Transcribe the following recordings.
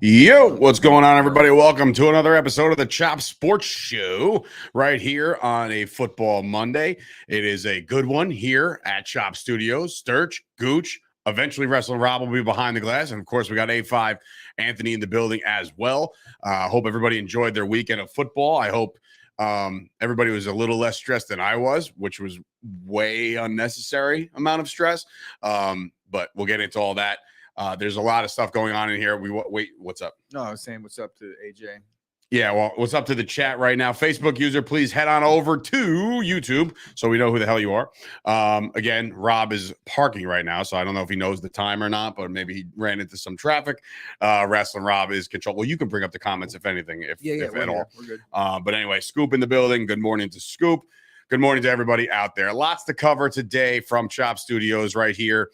Yo, what's going on, everybody? Welcome to another episode of the Chop Sports Show right here on a football Monday. It is a good one here at Chop Studios. Sturch Gooch, eventually Wrestling Rob will be behind the glass. And, of course, we got A5 Anthony in the building as well. Hope everybody enjoyed their weekend of football. I hope everybody was a little less stressed than I was, which was way unnecessary amount of stress. But we'll get into all that. There's a lot of stuff going on in here. Wait, what's up? No, I was saying what's up to AJ. Yeah, well, what's up to the chat right now? Facebook user, please head on over to YouTube so we know who the hell you are. Again, Rob is parking right now, so I don't know if he knows the time or not, but maybe he ran into some traffic. Wrestling Rob is control. Well, you can bring up the comments if anything, if at all. We're good. But anyway, Scoop in the building. Good morning to Scoop. Good morning to everybody out there. Lots to cover today from Chop Studios right here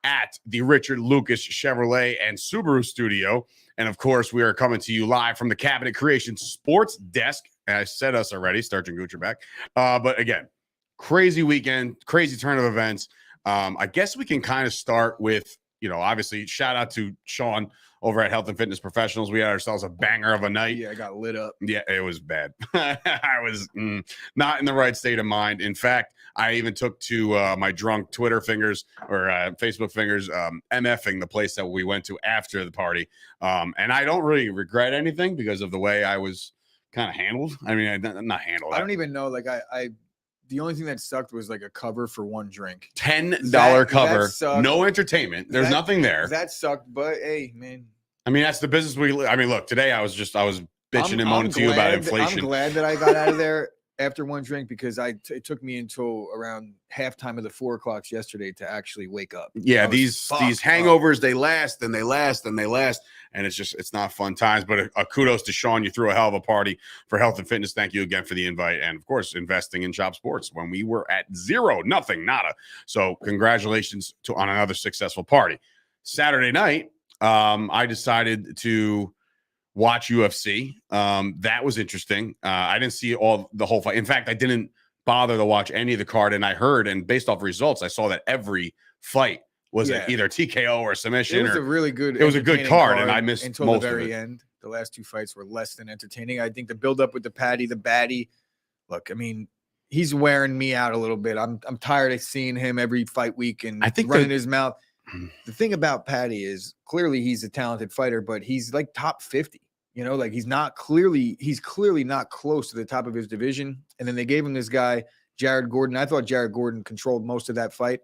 at the Richard Lucas Chevrolet and Subaru studio. And of course, we are coming to you live from the Cabinet Creation Sports Desk. And I said us already, Sturch Gooch are back. But again, crazy weekend, crazy turn of events. I guess we can kind of start with, obviously, shout out to Sean over at Health and Fitness Professionals. We had ourselves a banger of a night. Yeah, I got lit up. Yeah, it was bad. I was not in the right state of mind. In fact, I even took to my drunk Twitter fingers or Facebook fingers, MFing the place that we went to after the party. And I don't really regret anything because of the way I was kind of handled. I mean, I'm not handled. I don't even know. Like, the only thing that sucked was like a cover for one drink. $10 cover, no entertainment. There's nothing there. That sucked, but hey, man. I mean, that's the business look, today I was bitching and moaning to you about inflation. I'm glad that I got out of there after one drink because it took me until around halftime of the 4 o'clocks yesterday to actually wake up. Yeah, these hangovers, they last and they last and they last. And it's not fun times. But a kudos to Sean. You threw a hell of a party for Health and Fitness. Thank you again for the invite. And, of course, investing in Chop Sports when we were at zero, nothing, nada. So congratulations on another successful party. Saturday night, I decided to watch UFC. That was interesting. I didn't see the whole fight. In fact, I didn't bother to watch any of the card. And I heard, and based off results, I saw that every fight was either TKO or submission. It was it was a good card, and I missed until most the very of it. end. The last two fights were less than entertaining. I think the build-up with the baddie. Look, I mean, he's wearing me out a little bit. I'm tired of seeing him every fight week and I think running his mouth. The thing about Patty is clearly he's a talented fighter, but he's like top 50. Like he's clearly not close to the top of his division. And then they gave him this guy, Jared Gordon. I thought Jared Gordon controlled most of that fight.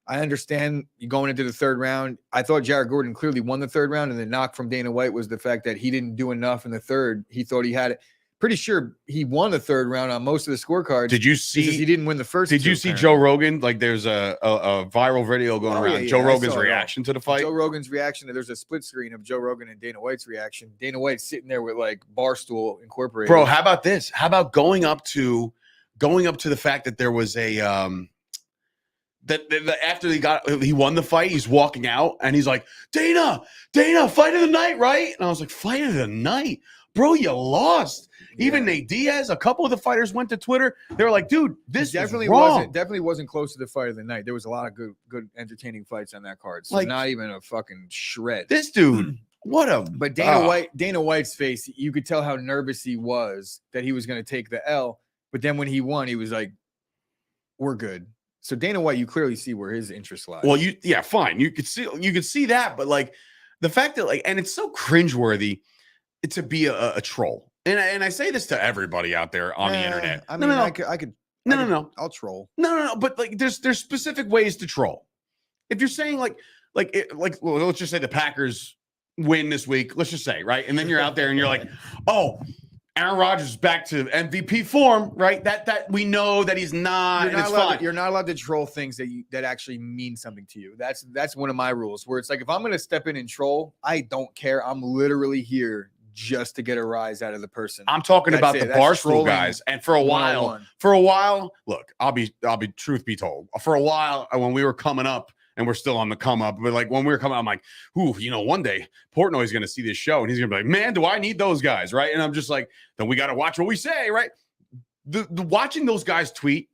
I understand you going into the third round. I thought Jared Gordon clearly won the third round, and the knock from Dana White was the fact that he didn't do enough in the third. He thought he had it. Pretty sure he won the third round on most of the scorecards. Did you see he didn't win the first? Did you see Joe Rogan? Like there's a viral video going around. Joe Rogan's reaction to the fight. Joe Rogan's reaction. There's a split screen of Joe Rogan and Dana White's reaction. Dana White's sitting there with like Barstool Incorporated. Bro, how about this? How about going up to the fact that there was a that after he won the fight, he's walking out and he's like, Dana, fight of the night, right? And I was like, fight of the night? Bro, you lost. Even Nate Diaz, a couple of the fighters went to Twitter. They were like, dude, this definitely wasn't close to the fight of the night. There was a lot of good entertaining fights on that card. So like, not even a fucking shred. This dude, but Dana White's face, you could tell how nervous he was that he was going to take the L. But then when he won, he was like, we're good. So Dana White, you clearly see where his interest lies. Well, fine. You could see that, but like the fact that and it's so cringeworthy to be a troll. And I say this to everybody out there on the internet. I mean, I could. No. I'll troll. No. But like, there's specific ways to troll. If you're saying well, let's just say the Packers win this week. Let's just say, right, and then you're out there and you're like, oh, Aaron Rodgers is back to MVP form, right? That we know that he's not. You're not allowed to troll things that actually mean something to you. That's one of my rules. Where it's like, if I'm going to step in and troll, I don't care. I'm literally here just to get a rise out of the person. I'm talking about the Barstool guys. And for a while, look, I'll be truth be told. For a while, when we were coming up, and we're still on the come up, but like when we were coming up, I'm like, one day Portnoy's going to see this show and he's going to be like, man, do I need those guys, right? And I'm just like, then we got to watch what we say, right? The watching those guys tweet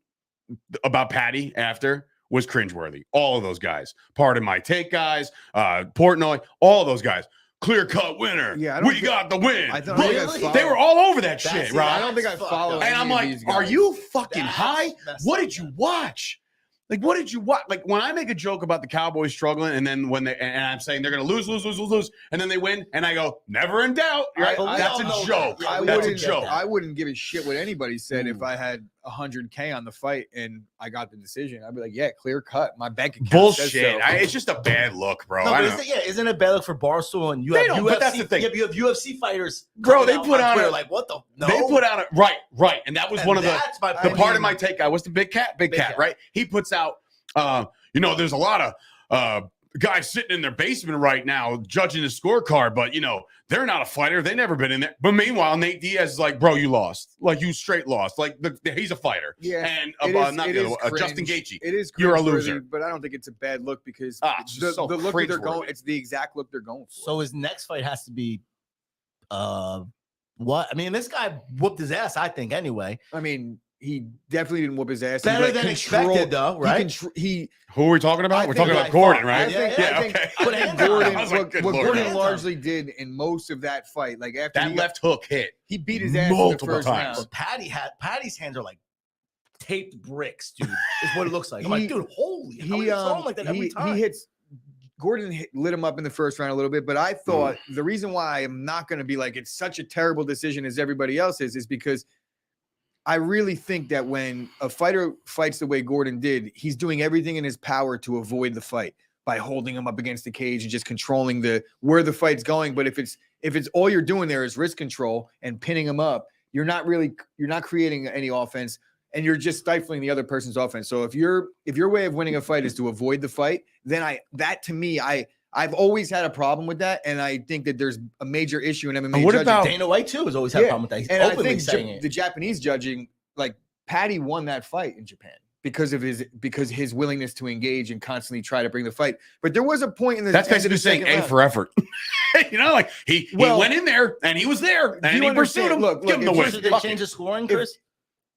about Patty after was cringeworthy. All of those guys, Pardon My Take guys, Portnoy, all of those guys. clear-cut winner. Yeah, I don't we got the win. I don't Really? think I They were all over that That's shit, it. right? I don't think I follow. And I'm any of like, these are guys. you fucking That's high? messed What up, did you man. watch? Like, what did you watch? Like, when I make a joke about the Cowboys struggling, and then and I'm saying they're going to lose, and then they win, and I go, never in doubt. Right? That's a joke. Yeah, That's a wouldn't- joke. I wouldn't give a shit what anybody said if Ooh. I had $100K on the fight and I got the decision. I'd be like, yeah, clear cut. My bank account says Bullshit. so. It's just a bad look, bro. No, I but know. isn't it bad look for Barstool and you They have don't, UFC? but that's the thing. Yeah, you have UFC fighters, Bro, coming they out put on Twitter a- like what the no? They put out right, and that was And one of the that's my the point. part of my take guy was the big cat, Big Cat. right? He puts out, there's a lot of guys sitting in their basement right now judging the scorecard, but they're not a fighter. They never been in there. But meanwhile, Nate Diaz is like, bro, you lost. Like you straight lost. Like he's a fighter. Yeah, And it is Justin cringe. Gaethje. It is You're a cringeworthy, loser. but I don't think it's a bad look because It's just so the look that they're cringeworthy. going. It's the exact look they're going for. So his next fight has to be, what? I mean, this guy whooped his ass. I think anyway. I mean, he definitely didn't whoop his ass. He, Better like, than controlled- expected, though, right? He Who are we talking about? I We're think talking I about Gordon, thought- right? I think, Yeah, I think, okay. I Put think hands on him. Gordon, I was like, what good Gordon Lord. Hands on largely did in most of that fight, like after That left hook hit. he beat his ass in the multiple first times. round. But Patty's hands are like taped bricks, dude. Is what it looks like. I'm like, He- dude, holy! How are He you throwing like that every he time? hits. Gordon lit him up in the first round a little bit, but I thought the reason why I'm not going to be like it's such a terrible decision as everybody else is because I really think that when a fighter fights the way Gordon did, he's doing everything in his power to avoid the fight by holding him up against the cage and just controlling where the fight's going. But if it's all you're doing there is wrist control and pinning him up, you're not creating any offense. And you're just stifling the other person's offense. So if your way of winning a fight is to avoid the fight, then I've always had a problem with that, and I think that there's a major issue in MMA. What judging. about- Dana White too has always had a Yeah, problem with that. He's And I openly think saying it. the Japanese judging, like Patty won that fight in Japan because his willingness to engage and constantly try to bring the fight. But there was a point in the That's end of the basically saying second A round. for effort. Like he Well, went in there and he was there and you he understand- pursued him. look, Give him the if win. Should they Fuck change it. the scoring, Chris?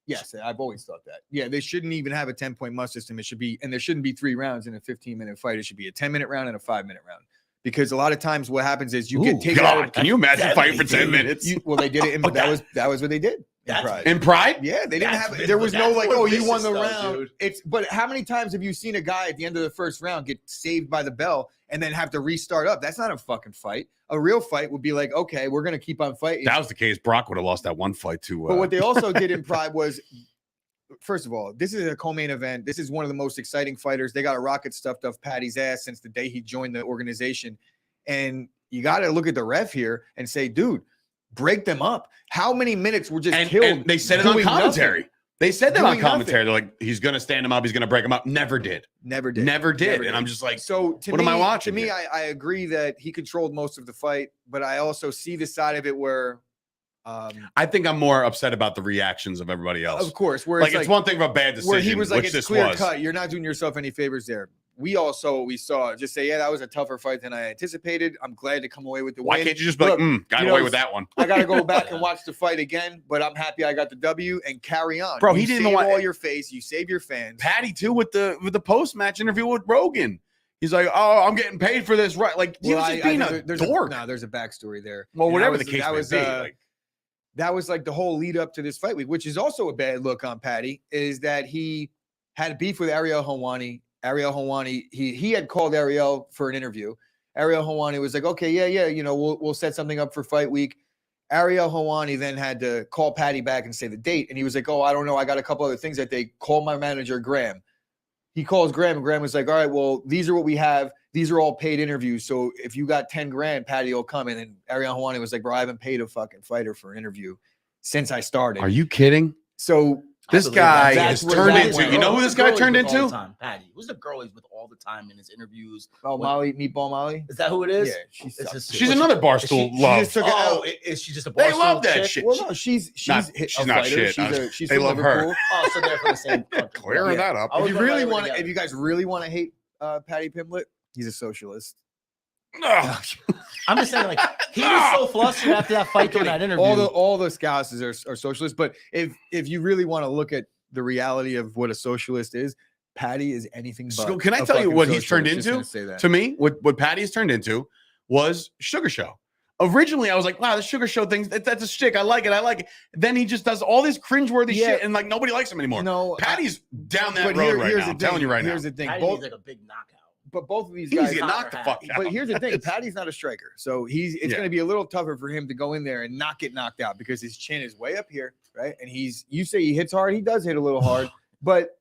Yes, I've always thought that. Yeah, they shouldn't even have a 10-point must system. It should be, and there shouldn't be 3 rounds in a 15-minute fight. It should be a 10-minute round and a 5-minute round. Because a lot of times what happens is you Ooh, get taken out God, of can you imagine That's fighting for deadly, 10 dude. minutes? well, they did it. But That was what they did. In That's- Pride. In Pride? Yeah, they didn't That's have. vis- There was no that's like, more oh, you won vicious the though, round. dude. But how many times have you seen a guy at the end of the first round get saved by the bell and then have to restart up? That's not a fucking fight. A real fight would be like, okay, we're gonna keep on fighting. That was the case. Brock would have lost that one fight to. But what they also did in Pride was, first of all, this is a co-main event. This is one of the most exciting fighters. They got a rocket stuffed up Patty's ass since the day he joined the organization. And you got to look at the ref here and say, dude, break them up. How many minutes were just killed? and they said it on doing commentary. nothing? They said that on Doing commentary. They're like, he's going to stand him up. He's going to break him up. Never did. Never did. Never did. Never And I'm just like, So to what me, am I watching To me, here? I agree that he controlled most of the fight, but I also see the side of it where, I think I'm more upset about the reactions of everybody else. of course, where Like, it's it's one thing of a bad decision, where he was like, which it's this clear was. cut. You're not doing yourself any favors there. We saw just say, yeah, that was a tougher fight than I anticipated. I'm glad to come away with the Why win. can't you just be like, got you away know, with that one? I got to go back and watch the fight again, but I'm happy I got the W and carry on. Bro, You he didn't save want- all your face. You save your fans. Patty too with the post match interview with Rogan. He's like, oh, I'm getting paid for this, right? Like he was just being a dork. There's a backstory there. Well, And whatever that the case that may was, be. Like, that was like the whole lead up to this fight week, which is also a bad look on Patty, is that he had beef with Ariel Helwani. Ariel Helwani, he had called Ariel for an interview. Ariel Helwani was like, okay, yeah, we'll set something up for fight week. Ariel Helwani then had to call Patty back and say the date. And he was like, oh, I don't know. I got a couple other things that day. Call my manager, Graham. He calls Graham, and Graham was like, all right, well, these are what we have. These are all paid interviews. So if you got 10 grand, Patty will come in. And Ariel Helwani was like, bro, I haven't paid a fucking fighter for an interview since I started. are you kidding? So This I believe guy that. has That's turned where that into. went. You know who this guy turned into? Patty. Who's the girl he's with all the time in his interviews? Oh, Molly, Meatball Molly? Is that who it is? Yeah, she It's sucks. just- She's another barstool she love. just took it Oh, out. is she just a They Barstool love that chick? shit. Well, no, she's not she's shit. She's They from love her. Liverpool. Oh, so they're from the same country. Clearing that up. I was If you gonna really write it want to, together. if you guys really want to hate Patty Pimblett, he's a socialist. Ugh. I'm just saying, like, he was so flustered after that fight during that interview. All the scouts are socialists, but if you really want to look at the reality of what a socialist is, Patty is anything but. So can I a tell you fucking what he's turned socialist. Just into? gonna say that. To me, what Patty's turned into was Sugar Show. Originally, I was like, wow, the Sugar Show thing, that's a shtick. I like it. Then he just does all this cringeworthy shit, and like nobody likes him anymore. No, Patty's down that road right now. I'm telling you right now. Here's the thing. Patty needs like a big knockout. But both of these He needs guys to get knocked the fuck out. But here's the thing: Patty's not a striker, so it's going to be a little tougher for him to go in there and not get knocked out because his chin is way up here, right? And you say he hits hard, he does hit a little hard, but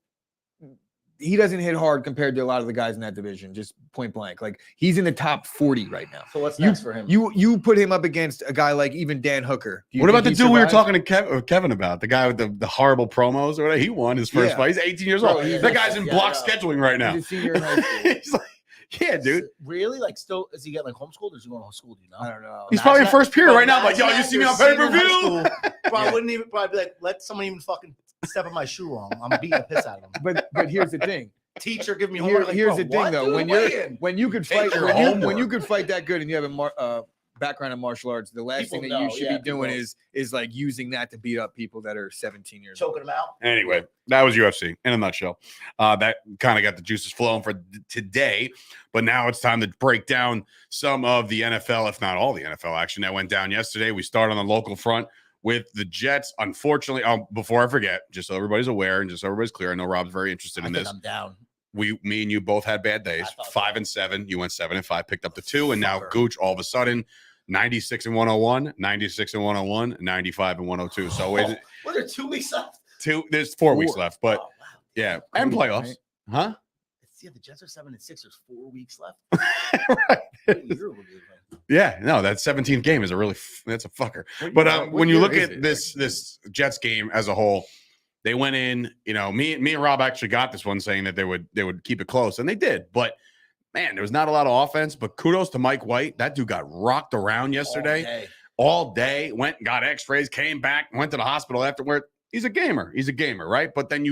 he doesn't hit hard compared to a lot of the guys in that division. Just point blank, like he's in the top 40 right now. So what's next for him? You put him up against a guy like even Dan Hooker. What about the dude we were talking to Kevin about? The guy with the horrible promos or whatever. He won his first fight. He's 18 years old. That guy's in block scheduling right now. He's a senior in high school. He's like, yeah, dude. Really? Like, still, is he getting like homeschooled or is he going to school? Do you know? I don't know. He's probably in first period right now. Like, yo, you see me on pay-per-view? I wouldn't even probably be like, let someone even fucking step in my shoe wrong. I'm beating the piss out of him. But here's the thing. Teacher, give me homework. Here's the thing, though. When you could fight that good and you have a background in martial arts, the last thing that you should be doing is like using that to beat up people that are 17 years old. Choking them out. Anyway, that was UFC in a nutshell. That kind of got the juices flowing for today, but now it's time to break down some of the NFL, if not all the NFL action that went down yesterday. We start on the local front with the Jets. Unfortunately, before I forget, just so everybody's aware and just so everybody's clear, I know Rob's very interested in this. I'm down. Me and you both had bad days. 5-7. You went 7-5, picked up the 2, and now Gooch all of a sudden 96-101, 96-101, 95-102. So what are 2 weeks left? There's 4 weeks left, but yeah, and playoffs, right? huh? Yeah, the Jets are 7-6. There's 4 weeks left. Right. Yeah, no, that 17th game is that's a fucker. But when you look at this Jets game as a whole, they went in, me and Rob actually got this one saying that they would keep it close, and they did. But man, there was not a lot of offense. But kudos to Mike White. That dude got rocked around yesterday. All day. Went and got x-rays, came back, went to the hospital afterward. He's a gamer, right? But then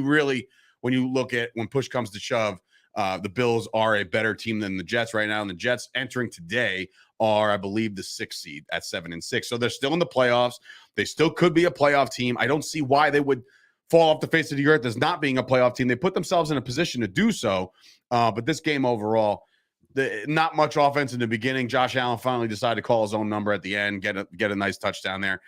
when you look at when push comes to shove, the Bills are a better team than the Jets right now. And the Jets entering today are, I believe, the 6th seed at 7-6. So they're still in the playoffs. They still could be a playoff team. I don't see why they would fall off the face of the earth as not being a playoff team. They put themselves in a position to do so. But this game overall, not much offense in the beginning. Josh Allen finally decided to call his own number at the end, get a nice touchdown there.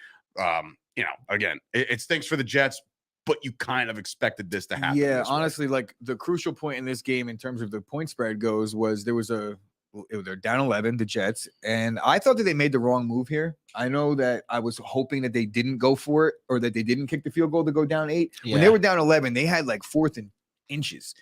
Again, it stinks for the Jets, but you kind of expected this to happen. Yeah, honestly, like the crucial point in this game in terms of the point spread goes was they're down 11, the Jets, and I thought that they made the wrong move here. I know that I was hoping that they didn't go for it or that they didn't kick the field goal to go down 8. Yeah. When they were down 11, they had like 4th and inches,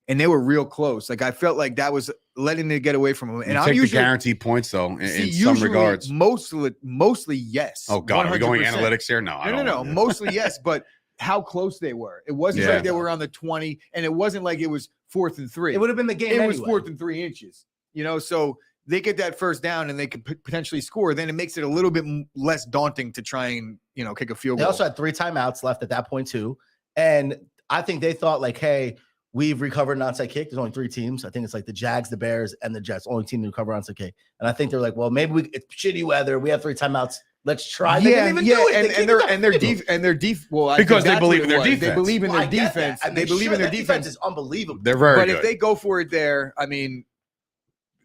and they were real close. Like I felt like that was letting it get away from them. And I'm usually guaranteed points though in some regards. Mostly yes. Oh God, 100%. Are we going 100%. Analytics here? No. Mostly yes, but how close they were. It wasn't like they were on the 20, and it wasn't like it was 4th and 3. It would have been the game. It was 4th and 3 inches. So they get that first down and they could potentially score. Then it makes it a little bit less daunting to try and kick a field goal. They also had 3 timeouts left at that point too, and I think they thought like, hey, we've recovered an onside kick. There's only 3 teams. I think it's like the Jags, the Bears, and the Jets. Only team to recover onside kick. And I think they're like, well, maybe it's shitty weather. We have 3 timeouts. Let's try. Well, because they believe in their defense. They believe in their defense. They believe in their defense is unbelievable. They're very good. But if they go for it there, I mean,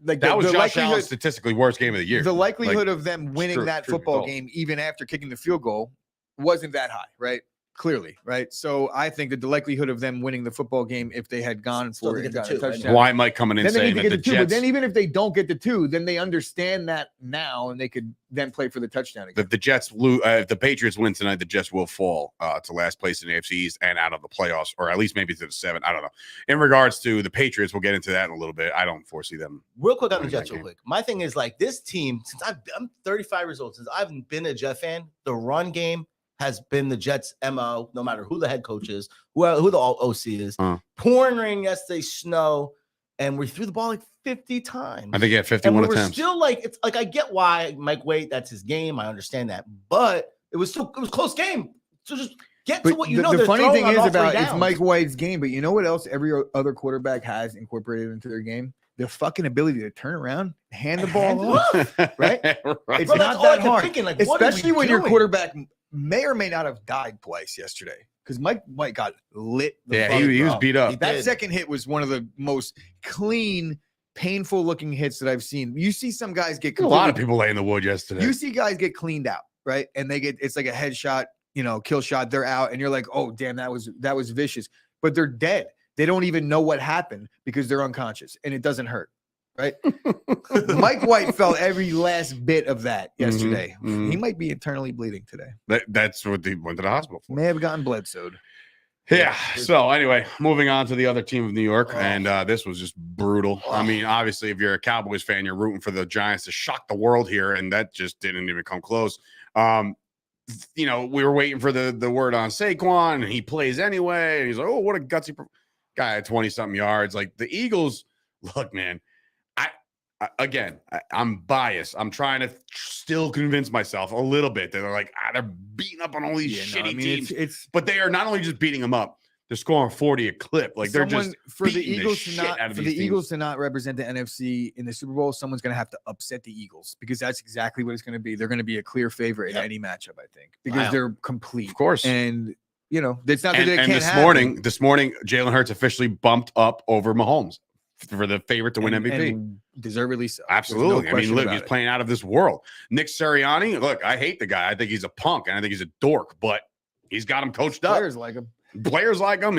like that was Josh Allen's statistically worst game of the year. The likelihood of them winning that football game, even after kicking the field goal, wasn't that high, right? Clearly, right? So I think that the likelihood of them winning the football game if they had gone for it, got a touchdown. Why Mike coming in saying that the Jets? But then even if they don't get the 2, then they understand that now, and they could then play for the touchdown again. If the Jets lose, if the Patriots win tonight, the Jets will fall to last place in the AFC East and out of the playoffs, or at least maybe to the 7. I don't know. In regards to the Patriots, we'll get into that in a little bit. I don't foresee them. Real quick on the Jets, real quick. My thing is like this team. Since I'm 35 years old, since I've been a Jet fan, the run game has been the Jets' MO, no matter who the head coach is, who the OC is. Pouring rain yesterday, snow, and we threw the ball like 50 times. I think he had 51 attempts. We're still like, it's like I get why Mike Waite, that's his game. I understand that, but it was a close game. So just get to what you know. The funny thing is about it's Mike White's game, but you know what else every other quarterback has incorporated into their game? The fucking ability to turn around, hand the ball off, right? It's not that hard, like, especially when your quarterback may or may not have died twice yesterday because Mike White got lit. He was beat up. That second hit was one of the most clean painful looking hits that I've seen. You see some guys get A lot of people lay in the wood yesterday. You see guys get cleaned out, right? And it's like a headshot, kill shot. They're out, and you're like, oh damn, that was vicious. But they're dead. They don't even know what happened because they're unconscious, and it doesn't hurt, right? Mike White felt every last bit of that yesterday. He might be internally bleeding today. That's what they went to the hospital for. May have gotten blood sewed. Yeah. So anyway, moving on to the other team of New York, and this was just brutal. I mean, obviously, if you're a Cowboys fan, you're rooting for the Giants to shock the world here, and that just didn't even come close. We were waiting for the word on Saquon, and he plays anyway. And he's like, oh, what a gutsy guy at 20-something yards. Like the Eagles, look, man, I'm biased. I'm trying to still convince myself a little bit that they're like, they're beating up on all these shitty teams. But they are not only just beating them up, they're scoring 40 a clip. Like they're just for the Eagles to not represent the NFC in the Super Bowl. Someone's going to have to upset the Eagles because that's exactly what it's going to be. They're going to be a clear favorite in any matchup, I think, because they're complete, of course. And it's not that this morning, Jalen Hurts officially bumped up over Mahomes for the favorite to win MVP. And deservedly so. Absolutely. I mean, look, he's playing out of this world. Nick Sirianni, look, I hate the guy. I think he's a punk and I think he's a dork, but he's got him coached up. Players like him.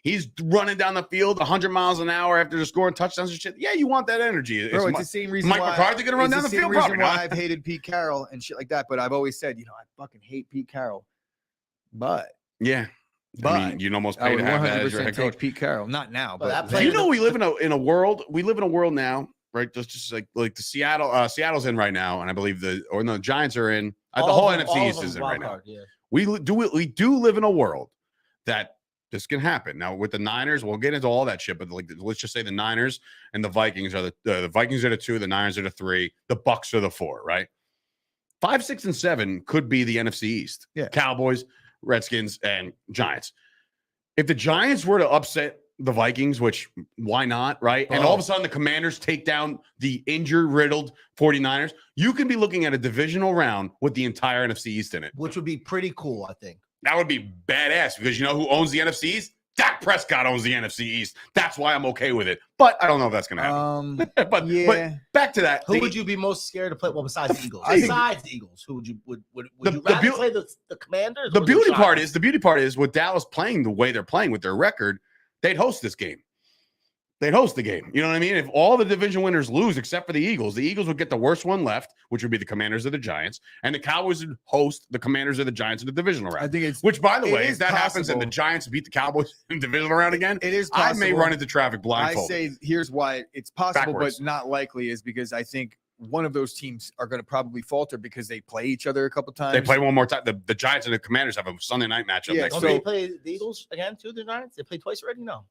He's running down the field 100 miles an hour after just scoring touchdowns and shit. Yeah, you want that energy. Bro, it's the same reason Mike McCarthy going to run down the field? Probably not. I've hated Pete Carroll and shit like that, but I've always said, I fucking hate Pete Carroll. But yeah. I mean, you'd almost pay to have that as your head coach. Pete Carroll, not now, but we live in a world. We live in a world now, right? Just like the Seattle's in right now, and I believe the Giants are in. The whole NFC East is in right now. Yeah. We do live in a world that this can happen. Now with the Niners, we'll get into all that shit, but let's just say the Niners and the Vikings are the Vikings are the 2, the Niners are the 3, the Bucs are the 4, right? 5, 6, and 7 could be the NFC East. Yeah, Cowboys, Redskins, and Giants. If the Giants were to upset the Vikings, which why not, right? And all of a sudden the Commanders take down the injury-riddled 49ers, you can be looking at a divisional round with the entire NFC East in it. Which would be pretty cool, I think. That would be badass because you know who owns the NFC East? Dak Prescott owns the NFC East. That's why I'm okay with it. But I don't know if that's going to happen. But back to that. Who would you be most scared to play? Well, besides the Eagles. Besides the Eagles, who would you rather play the Commanders? The beauty part is with Dallas playing the way they're playing with their record, they'd host this game. They'd host the game. You know what I mean? If all the division winners lose except for the Eagles would get the worst one left, which would be the Commanders or the Giants, and the Cowboys would host the Commanders or the Giants in the divisional round. I think which, by the way, if that happens and the Giants beat the Cowboys in the divisional round again, it is possible. I may run into traffic blindfolded. I say here's why it's possible, Backwards. but not likely, is because I think one of those teams are going to probably falter because they play each other a couple times. They play one more time. The Giants and the Commanders have a Sunday night matchup next week. They play the Eagles again too, the Giants? They played twice already? No.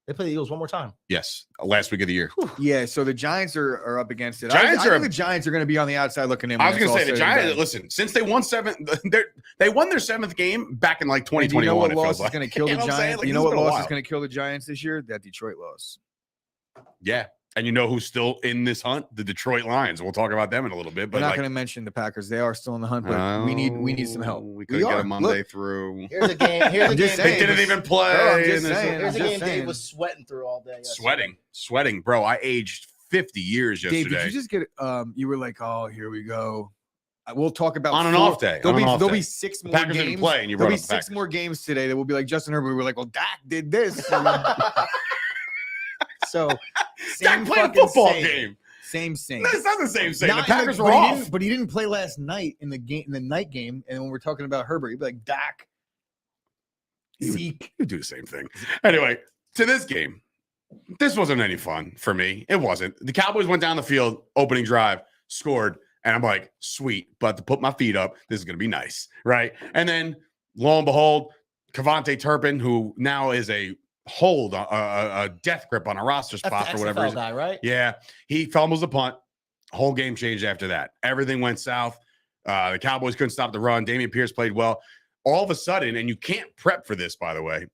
They play the Eagles one more time. Yes, last week of the year. Yeah, so the Giants are up against it. I think the Giants are going to be on the outside looking in. I was going to say the Giants. Listen, since they won they won their 7th game back in like 2021. You know what loss is going to kill the Giants? You know what loss is going to to kill the Giants this year? That Detroit loss. Yeah. And you know who's still in this hunt? The Detroit Lions. We'll talk about them in a little bit. But we're not going to mention the Packers. They are still in the hunt, but we need some help. We couldn't get a Monday through. Here's a game. They didn't even play. Here's a game Dave was sweating through all day. Sweating, bro. I aged 50 years yesterday. Dave, did you just get? You were like, oh, here we go. We'll talk about on an off day. There'll be 6 more games. Didn't play, and you there'll be 6 more games today that will be like Justin Herbert. We were like, well, Dak did this. So same fucking football game. Same. No, it's not the same. The Packers were off. But he didn't play last night in the night game. And when we're talking about Herbert, he'd be like, Dak. Zeke. You do the same thing. Anyway, to this game, this wasn't any fun for me. It wasn't. The Cowboys went down the field, opening drive, scored, and I'm like, sweet. But to put my feet up, this is going to be nice, right? And then, lo and behold, Kevontae Turpin, who now is a death grip on a roster spot for whatever reason. Guy, right? Yeah, he fumbles the punt. Whole game changed after that. Everything went south. The Cowboys couldn't stop the run. Dameon Pierce played well. All of a sudden, and you can't prep for this, by the way.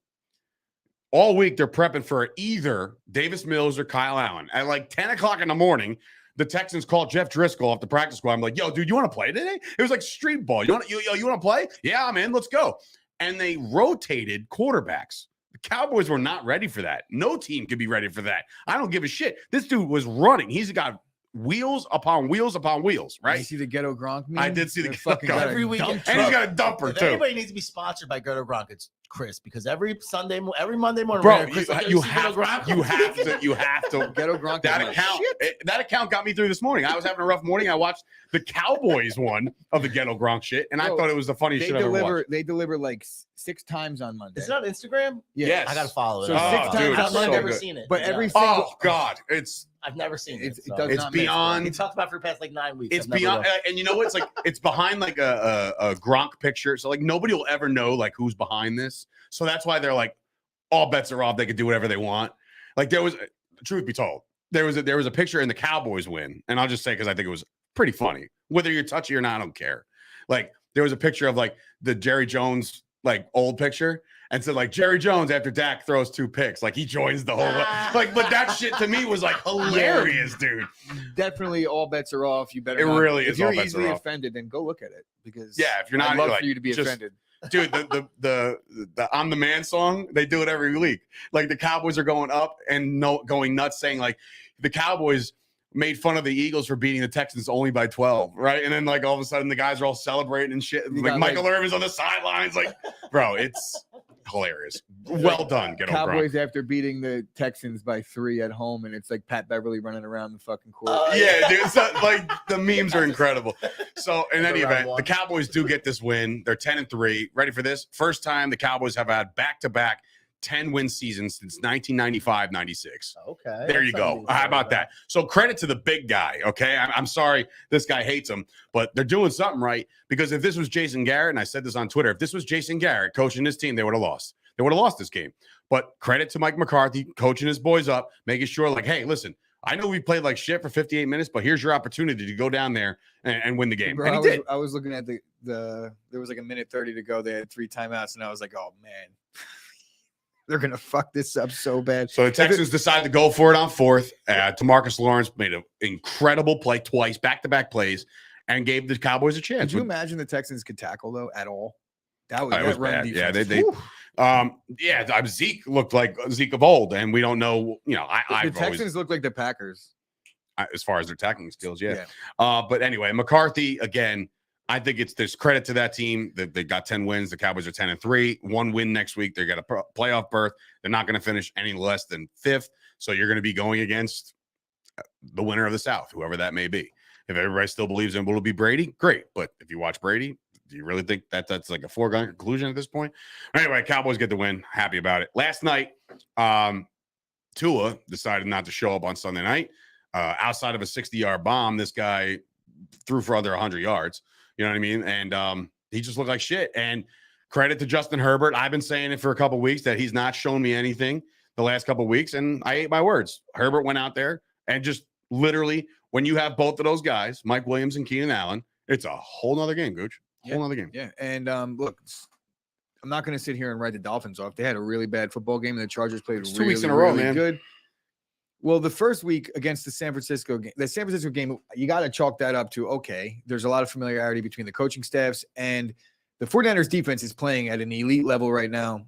All week they're prepping for either Davis Mills or Kyle Allen. At like 10 o'clock in the morning, the Texans called Jeff Driscoll off the practice squad. I'm like, yo, dude, you want to play today? It was like street ball. You want to play? Yeah, I'm in. Let's go. And they rotated quarterbacks. The Cowboys were not ready for that. No team could be ready for that. I don't give a shit. This dude was running. He's got wheels upon wheels upon wheels, right? You see the Ghetto Gronk meme? I did see the fucking Ghetto Gronk. every week. And he's got a dumper If too. anybody needs to be sponsored by Ghetto Gronk, it's Chris, because every Monday morning, Bro, Chris, you have to. Ghetto Gronk. That is account, shit. that account got me through this morning. I was having a rough morning. I watched the Cowboys one of the Ghetto Gronk shit, and I Bro, thought it was the funniest They shit I've ever watched. They deliver like 6 times on Monday. Is it on Instagram? Yeah. Yes. I gotta follow it. So Oh, 6 times dude, on it's so I've Monday. never good. seen it. But Yeah. every single Oh God, it's I've never seen it. it so. does it's not miss. beyond. He talked about it for the past like 9 weeks. It's I've never beyond, looked. and you know what? It's like it's behind like a Gronk picture, so like nobody will ever know like who's behind this. So that's why they're like, all bets are off. They could do whatever they want. Like there was, truth be told, there was a picture in the Cowboys win, and I'll just say because I think it was pretty funny. Whether you're touchy or not, I don't care. Like there was a picture of like the Jerry Jones like old picture, and said like Jerry Jones after Dak throws 2 picks, like he joins the whole like. But that shit to me was like hilarious, dude. Definitely, all bets are off. You better. It not. really If is you're all bets are easily off. offended, then go look at it because Yeah, if you're not I'd love like, for you to be just- offended. Dude, the I'm the man song, they do it every week. Like the Cowboys are going up and going nuts, saying like the Cowboys made fun of the Eagles for beating the Texans only by 12, right? And then like all of a sudden the guys are all celebrating and shit. You Like got, Michael Irvin's on the sidelines, like, bro, it's hilarious. Well done, get over Cowboys after beating the Texans by 3 at home, and it's like Pat Beverly running around the fucking court. Oh, Yeah, dude. So, like the memes are incredible. So in any Round event, one. the Cowboys do get this win. They're 10-3. Ready for this? First time the Cowboys have had back-to-back 10-win seasons since 1995-96. Okay. There you that's go. something to How say about that? So credit to the big guy. Okay, I'm sorry this guy hates him, but they're doing something right. Because if this was Jason Garrett, and I said this on Twitter, if this was Jason Garrett coaching this team, they would have lost. They would have lost this game. But credit to Mike McCarthy coaching his boys up, making sure like, hey, listen, I know we played like shit for 58 minutes, but here's your opportunity to go down there and win the game. Bro, And he did. I was looking at the there was like a minute 30 to go. They had 3 timeouts, and I was like, oh man, they're gonna fuck this up so bad. So the Texans decided to go for it on 4th. Demarcus Lawrence made an incredible play twice, back-to-back plays, and gave the Cowboys a chance. Could you imagine the Texans could tackle though at all? That was, It that was run bad. defense. Yeah, they Whew. Zeke looked like Zeke of old, and we don't know, the I've Texans always, look like the Packers. as far as their tackling skills, yeah. But anyway, McCarthy, again, I think there's credit to that team. They got 10 wins. The Cowboys are 10-3. 1 win next week. They got a playoff berth. They're not going to finish any less than 5th. So you're going to be going against the winner of the South, whoever that may be. If everybody still believes in will it be Brady, great. But if you watch Brady, do you really think that's like a foregone conclusion at this point? Anyway, Cowboys get the win. Happy about it. Last night, Tua decided not to show up on Sunday night. Outside of a 60-yard bomb, this guy threw for under 100 yards. You know what I mean? And he just looked like shit. And credit to Justin Herbert. I've been saying it for a couple of weeks that he's not shown me anything the last couple of weeks, and I ate my words. Herbert went out there and just literally, when you have both of those guys, Mike Williams and Keenan Allen, it's a whole nother game, Gooch. Whole nother game. Yeah, and look, I'm not going to sit here and write the Dolphins off. They had a really bad football game, and the Chargers played It's 2 really, weeks in a row, really man. good. Well, the first week against the San Francisco game, you got to chalk that up to, okay, there's a lot of familiarity between the coaching staffs, and the 49ers defense is playing at an elite level right now.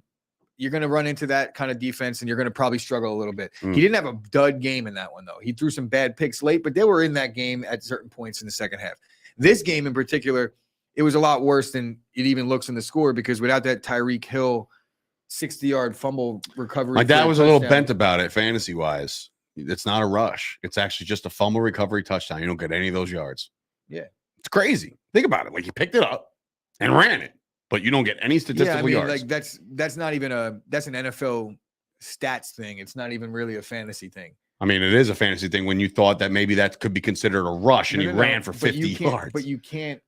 You're going to run into that kind of defense, and you're going to probably struggle a little bit. He didn't have a dud game in that one, though. He threw some bad picks late, but they were in that game at certain points in the second half. This game in particular, it was a lot worse than it even looks in the score, because without that Tyreek Hill 60-yard fumble recovery. My dad for was a little touchdown. bent about it fantasy-wise. It's not a rush. It's actually just a fumble recovery touchdown. You don't get any of those yards. Yeah. It's crazy. Think about it. Like, he picked it up and ran it, but you don't get any statistical yards. like that's not even that's an NFL stats thing. It's not even really a fantasy thing. I mean, it is a fantasy thing when you thought that maybe that could be considered a rush and No, he no, no, ran for but 50 you can't- yards. But you can't.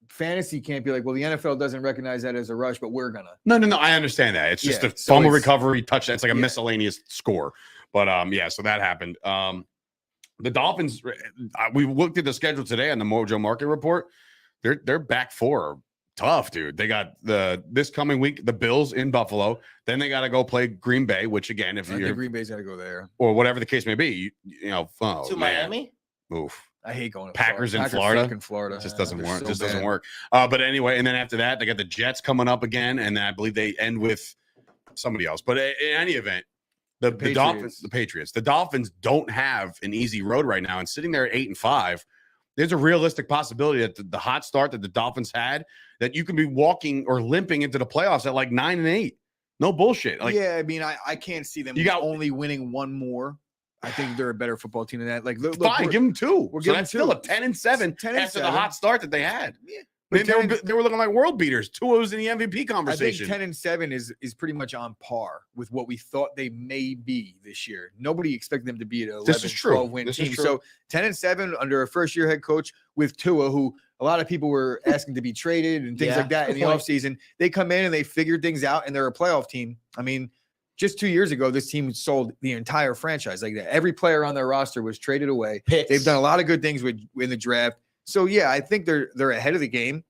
Fantasy can't be like, well, the NFL doesn't recognize that as a rush, but we're gonna. No. I understand that. It's just Yeah, a so fumble it's- recovery touchdown. It's like a Yeah. miscellaneous score. But yeah, so that happened. The Dolphins, we looked at the schedule today on the Mojo Market Report. They're back 4. Tough, dude. They got this coming week, the Bills in Buffalo. Then they got to go play Green Bay, which again, if I think you Green Bay's got to go there. or whatever the case may be, you know, oh, To man. Miami? Oof. I hate going to Packers in Packers Florida? fucking Florida. It just doesn't They're work. so Just doesn't bad. work. But anyway, and then after that, they got the Jets coming up again, and then I believe they end with somebody else. But in any event, the Patriots. The Dolphins don't have an easy road right now. And sitting there at 8-5, there's a realistic possibility that the hot start that the Dolphins had, that you can be walking or limping into the playoffs at like 9-8. No bullshit. Like, yeah, I mean, I can't see them only winning one more. I think they're a better football team than that. Like, look, fine, give them 2. We're So that's still a 10-7 after the hot start that they had. Yeah. They were looking like world beaters. Tua was in the MVP conversation. I think 10-7 is pretty much on par with what we thought they may be this year. Nobody expected them to be an 11-12 win team. So 10-7 under a first-year head coach with Tua, who a lot of people were asking to be traded and things like that in the offseason. They come in and they figured things out, and they're a playoff team. I mean, just 2 years ago, this team sold the entire franchise like that. Every player on their roster was traded away. They've done a lot of good things in the draft. So, yeah, I think they're ahead of the game.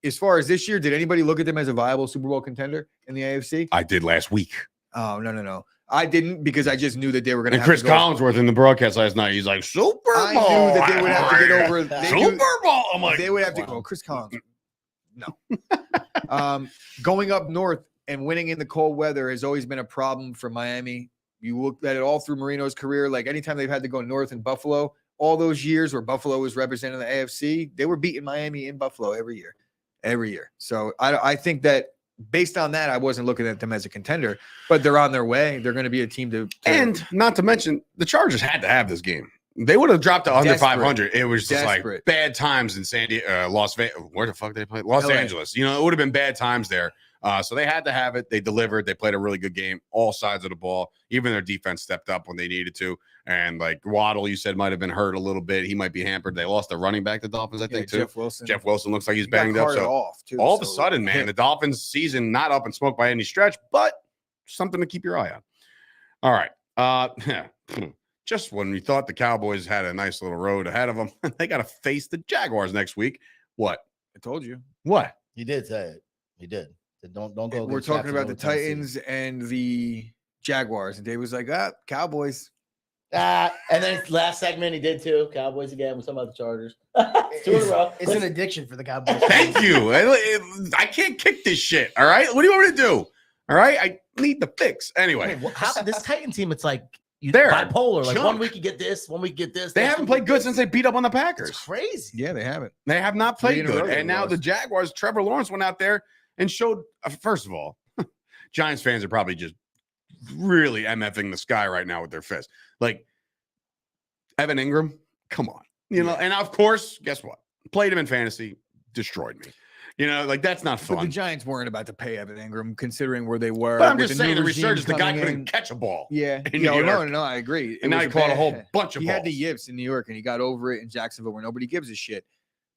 As far as this year, did anybody look at them as a viable Super Bowl contender in the AFC? I did last week. Oh, no. I didn't, because I just knew that they were going to have Chris to go. Collinsworth in the broadcast last night, he's like, Super Bowl. I knew that they would have to get over Super Bowl. I'm like, they would have to go. Chris Collins. No. Going up north and winning in the cold weather has always been a problem for Miami. You look at it all through Marino's career. Like, anytime they've had to go north in Buffalo, all those years where Buffalo was representing the AFC, they were beating Miami in Buffalo every year. So I think that based on that, I wasn't looking at them as a contender, but they're on their way. They're going to be a team to and not to mention, the Chargers had to have this game. They would have dropped to under 500. It was just like bad times in San Diego, Las Vegas. Where the fuck did they play? Los Angeles. You know, it would have been bad times there. So they had to have it. They delivered. They played a really good game, all sides of the ball. Even their defense stepped up when they needed to. And like Waddle, you said, might have been hurt a little bit. He might be hampered. They lost the running back, the Dolphins, I think, too. Jeff Wilson looks like he's banged up. So all of a sudden, man, the Dolphins season not up in smoke by any stretch, but something to keep your eye on. All right. Just when we thought the Cowboys had a nice little road ahead of them, they got to face the Jaguars next week. What? I told you. What? He did say it. He did. Don't go. We're talking about the Titans and the Jaguars, and Dave was like, Cowboys. And then last segment he did too. Cowboys again. We're talking about the Chargers. 2 in a row. It's an addiction for the Cowboys. Thank you. I can't kick this shit. All right. What do you want me to do? All right. I need the fix. Anyway. This Titan team, it's like they're bipolar. Like 1 week you get this, 1 week you get this. They haven't played good since they beat up on the Packers. It's crazy. Yeah, they haven't. They have not played good. And now the Jaguars, Trevor Lawrence went out there and showed, first of all, Giants fans are probably just really MFing the sky right now with their fist. Like, Evan Ingram, come on. You know, and of course, guess what? Played him in fantasy, destroyed me. You know, like, that's not fun. But the Giants weren't about to pay Evan Ingram, considering where they were. But I'm just saying, the resurgence, the guy couldn't catch a ball. Yeah. No, I agree. And now he caught a whole bunch of balls. He had the yips in New York, and he got over it in Jacksonville, where nobody gives a shit.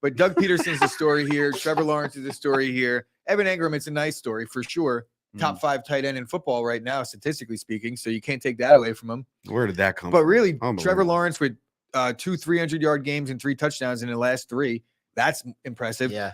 But Doug Peterson's the story here. Trevor Lawrence is the story here. Evan Ingram, it's a nice story for sure. Top 5 tight end in football right now, statistically speaking. So you can't take that away from him. Where did that come from? But from? really, Trevor Lawrence with 2 300-yard games and 3 touchdowns in the last 3. That's impressive. Yeah.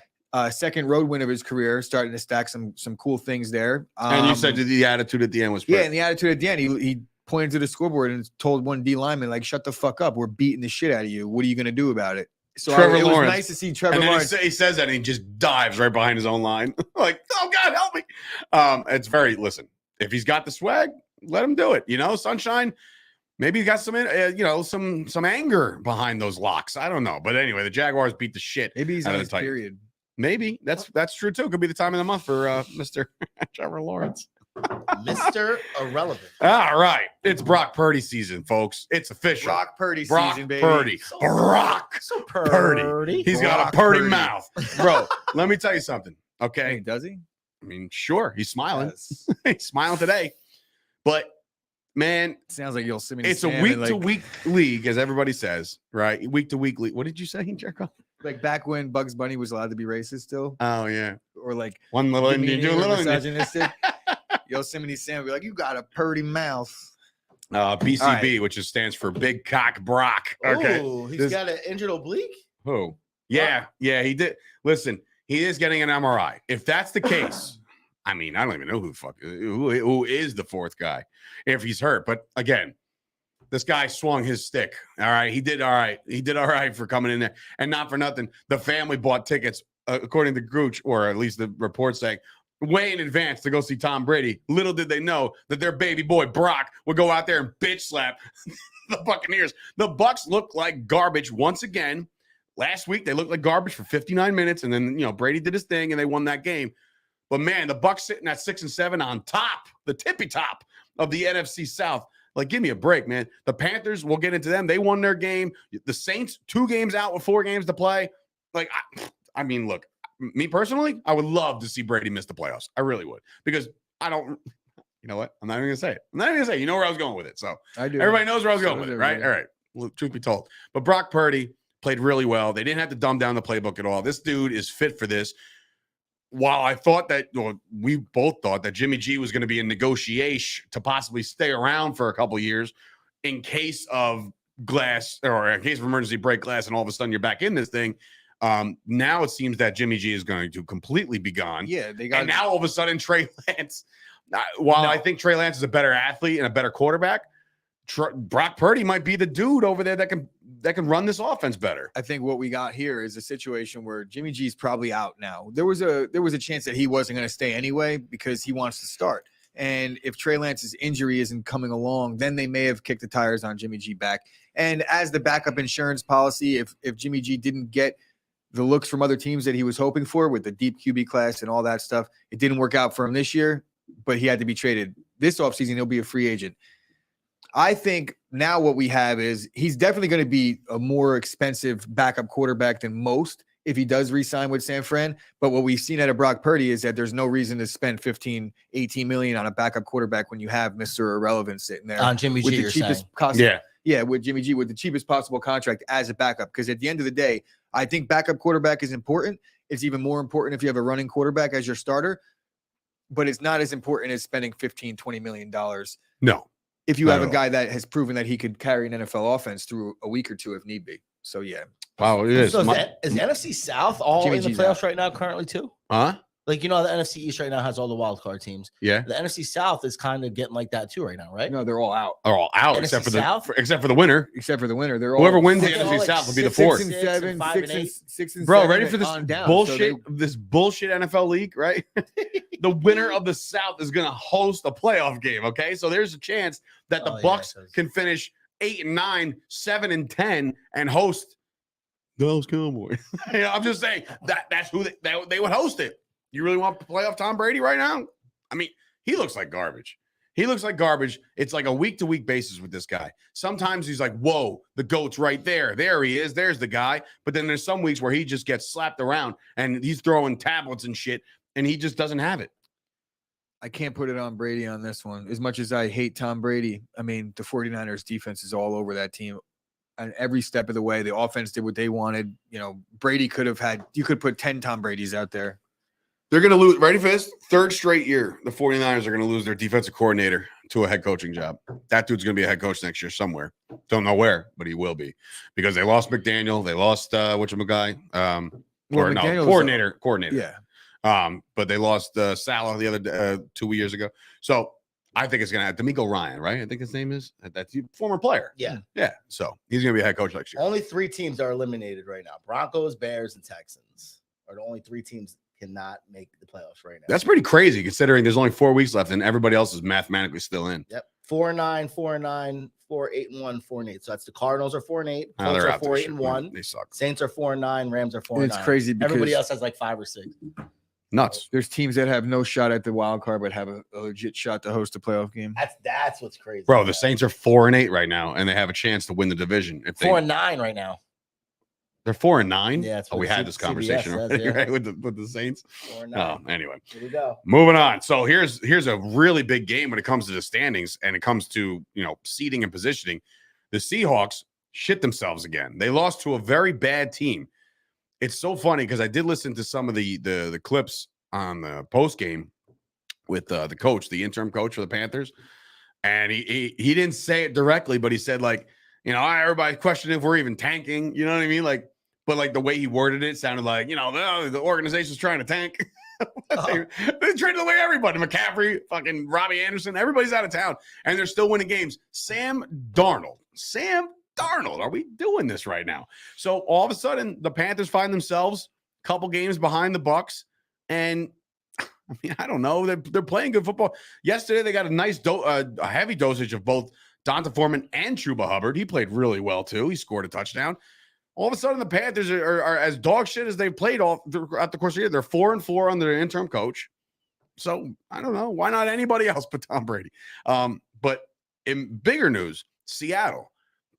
Second road win of his career, starting to stack some cool things there. And you said the attitude at the end was perfect. Yeah, and the attitude at the end, he pointed to the scoreboard and told one D lineman, like, shut the fuck up. We're beating the shit out of you. What are you going to do about it? So it was nice to see Trevor Lawrence. He says that and he just dives right behind his own line. Like, oh, God, help me. Listen, if he's got the swag, let him do it. You know, Sunshine, maybe he got some, some anger behind those locks. I don't know. But anyway, the Jaguars beat the shit. Maybe he's on his period. Maybe. That's true, too. Could be the time of the month for Mr. Trevor Lawrence. Mr. Irrelevant. All right. It's Brock Purdy season, folks. It's official. Brock Purdy season, baby. Purdy. Brock Purdy. He's got a Purdy mouth. Bro, let me tell you something. Okay. Hey, does he? I mean, sure. He's smiling. Yes. He's smiling today. But, man. Sounds like Yosemite It's a week-to-week league, as everybody says, right? Week-to-week league. What did you say, Jericho? Like back when Bugs Bunny was allowed to be racist still. Oh, yeah. Or like one little Indian, do a little misogynistic. Yosemite Sam would be like, you got a Purdy mouth. BCB, right. Which stands for Big Cock Brock. Okay. Oh, he's got an injured oblique? Who? Yeah. Yeah, he did. Listen, he is getting an MRI. If that's the case, I mean, I don't even know who is the fourth guy if he's hurt. But again, this guy swung his stick. All right. He did all right. He did all right for coming in there. And not for nothing, the family bought tickets, according to Gooch, or at least the report saying, way in advance to go see Tom Brady. Little did they know that their baby boy Brock would go out there and bitch slap the Buccaneers. The Bucs looked like garbage once again. Last week they looked like garbage for 59 minutes, and then Brady did his thing and they won that game. But man, the Bucs sitting at 6-7 on top, the tippy top of the NFC South. Like, give me a break, man. The Panthers, we'll get into them. They won their game. The Saints, 2 games out with 4 games to play. Like, I mean, look, me personally, I would love to see Brady miss the playoffs. I really would, because I don't. You know what? I'm not even gonna say it. I'm not even gonna say it. You know where I was going with it. So I do. Everybody knows where I was going with it, right? All right. Well, truth be told, but Brock Purdy played really well. They didn't have to dumb down the playbook at all. This dude is fit for this. While I thought that, we both thought that Jimmy G was going to be in negotiation to possibly stay around for a couple of years in case of glass or in case of emergency break glass, and all of a sudden you're back in this thing. Now it seems that Jimmy G is going to completely be gone. Yeah, they got. And now all of a sudden Trey Lance, while I think Trey Lance is a better athlete and a better quarterback, Brock Purdy might be the dude over there that can run this offense better. I think what we got here is a situation where Jimmy G's probably out now. There was a chance that he wasn't going to stay anyway because he wants to start. And if Trey Lance's injury isn't coming along, then they may have kicked the tires on Jimmy G back. And as the backup insurance policy, if Jimmy G didn't get the looks from other teams that he was hoping for with the deep QB class and all that stuff, it didn't work out for him this year, but he had to be traded. This offseason, he'll be a free agent. I think now what we have is he's definitely going to be a more expensive backup quarterback than most if he does re-sign with San Fran. But what we've seen out of Brock Purdy is that there's no reason to spend 15, 18 million on a backup quarterback when you have Mr. Irrelevant sitting there on Jimmy with G. the cheapest with Jimmy G with the cheapest possible contract as a backup. Because at the end of the day, I think backup quarterback is important. It's even more important if you have a running quarterback as your starter, but it's not as important as spending 15, 20 million dollars. No. If you have a guy that has proven that he could carry an NFL offense through a week or two if need be. So, yeah. Wow, it is. So is the NFC South all Jimmy in the G's playoffs out. right now currently too? Huh? Like, the NFC East right now has all the wild card teams. Yeah. The NFC South is kind of getting like that too right now, right? No, they're all out. They're all out NFC except for South? except for the winner. Except for the winner. They're all Whoever wins the They're all NFC like South will be the 6 fourth. and 6 7, and 5 and 8. 6 and Bro, 7 ready for this on down. bullshit? This bullshit NFL league, right? The winner of the South is going to host a playoff game. Okay, so there's a chance that the Bucs can finish 8-9, 7-10, and host those Cowboys. I'm just saying that's who they would host it. You really want to play off Tom Brady right now? I mean, he looks like garbage. He looks like garbage. It's like a week-to-week basis with this guy. Sometimes he's like, whoa, the GOAT's right there. There he is. There's the guy. But then there's some weeks where he just gets slapped around and he's throwing tablets and shit, and he just doesn't have it. I can't put it on Brady on this one. As much as I hate Tom Brady, I mean, the 49ers defense is all over that team. And every step of the way, the offense did what they wanted. Brady you could put 10 Tom Bradys out there. They're going to lose. Ready for this? Third straight year, the 49ers are going to lose their defensive coordinator to a head coaching job. That dude's going to be a head coach next year somewhere. Don't know where, but he will be. Because they lost McDaniel. They lost, coordinator. Yeah. But they lost Salah the other 2 years ago. So I think it's going to have D'Amico Ryan, right? I think his name is. That's a former player. Yeah. Yeah. So he's going to be a head coach next year. Only 3 teams are eliminated right now. Broncos, Bears, and Texans are the only 3 teams cannot make the playoffs right now. That's pretty crazy considering there's only 4 weeks left and everybody else is mathematically still in. Yep. 4-9, 4-9, 4-8-1, 4-8. So that's the Cardinals are 4-8. Oh, Colts they're are out there. 4-8-1. They suck. Saints are 4-9. Rams are 4-9. It's crazy because Everybody else has like 5 or 6. Nuts. There's teams that have no shot at the wild card, but have a legit shot to host a playoff game. That's what's crazy. Bro, the Saints are 4-8 right now, and they have a chance to win the division. If 4-9 right now. They're 4-9. Yeah, that's we had this conversation CBS already, says, yeah. right? With the Saints. 4-9. Oh, anyway. Here we go. Moving on. So here's a really big game when it comes to the standings and it comes to seeding and positioning. The Seahawks shit themselves again. They lost to a very bad team. It's so funny because I did listen to some of the clips on the post game with the coach, the interim coach for the Panthers, and he didn't say it directly, but he said everybody questioned if we're even tanking. You know what I mean? But the way he worded it sounded like the organization's trying to tank. They traded away everybody. McCaffrey, fucking Robbie Anderson, everybody's out of town, and they're still winning games. Sam Darnold, are we doing this right now? So all of a sudden, the Panthers find themselves a couple games behind the Bucs, and I mean, I don't know. They're playing good football. Yesterday, they got a nice, a heavy dosage of both Donta Foreman and Chuba Hubbard. He played really well, too. He scored a touchdown. All of a sudden, the Panthers are as dog shit as they've played all throughout the course of the year. They're 4-4 under their interim coach. So, I don't know. Why not anybody else but Tom Brady? But in bigger news, Seattle,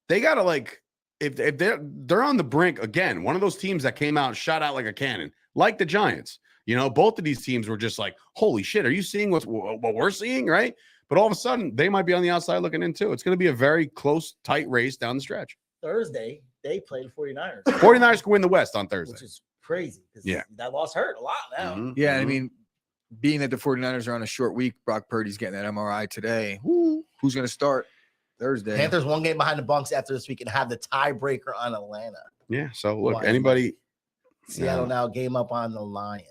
they got to, like, if they're on the brink, again, one of those teams that came out and shot out like a cannon, like the Giants. You know, both of these teams were just like, holy shit, are you seeing what we're seeing, right? But all of a sudden, they might be on the outside looking in, too. It's going to be a very close, tight race down the stretch. Thursday, they played the 49ers. 49ers can win the West on Thursday. Which is crazy. Yeah. That loss hurt a lot now. Mm-hmm. Yeah, I mean, being that the 49ers are on a short week, Brock Purdy's getting that MRI today. Who's going to start Thursday? Panthers 1 game behind the Bucs after this week and have the tiebreaker on Atlanta. Yeah, so look, anybody. Seattle now game up on the Lions.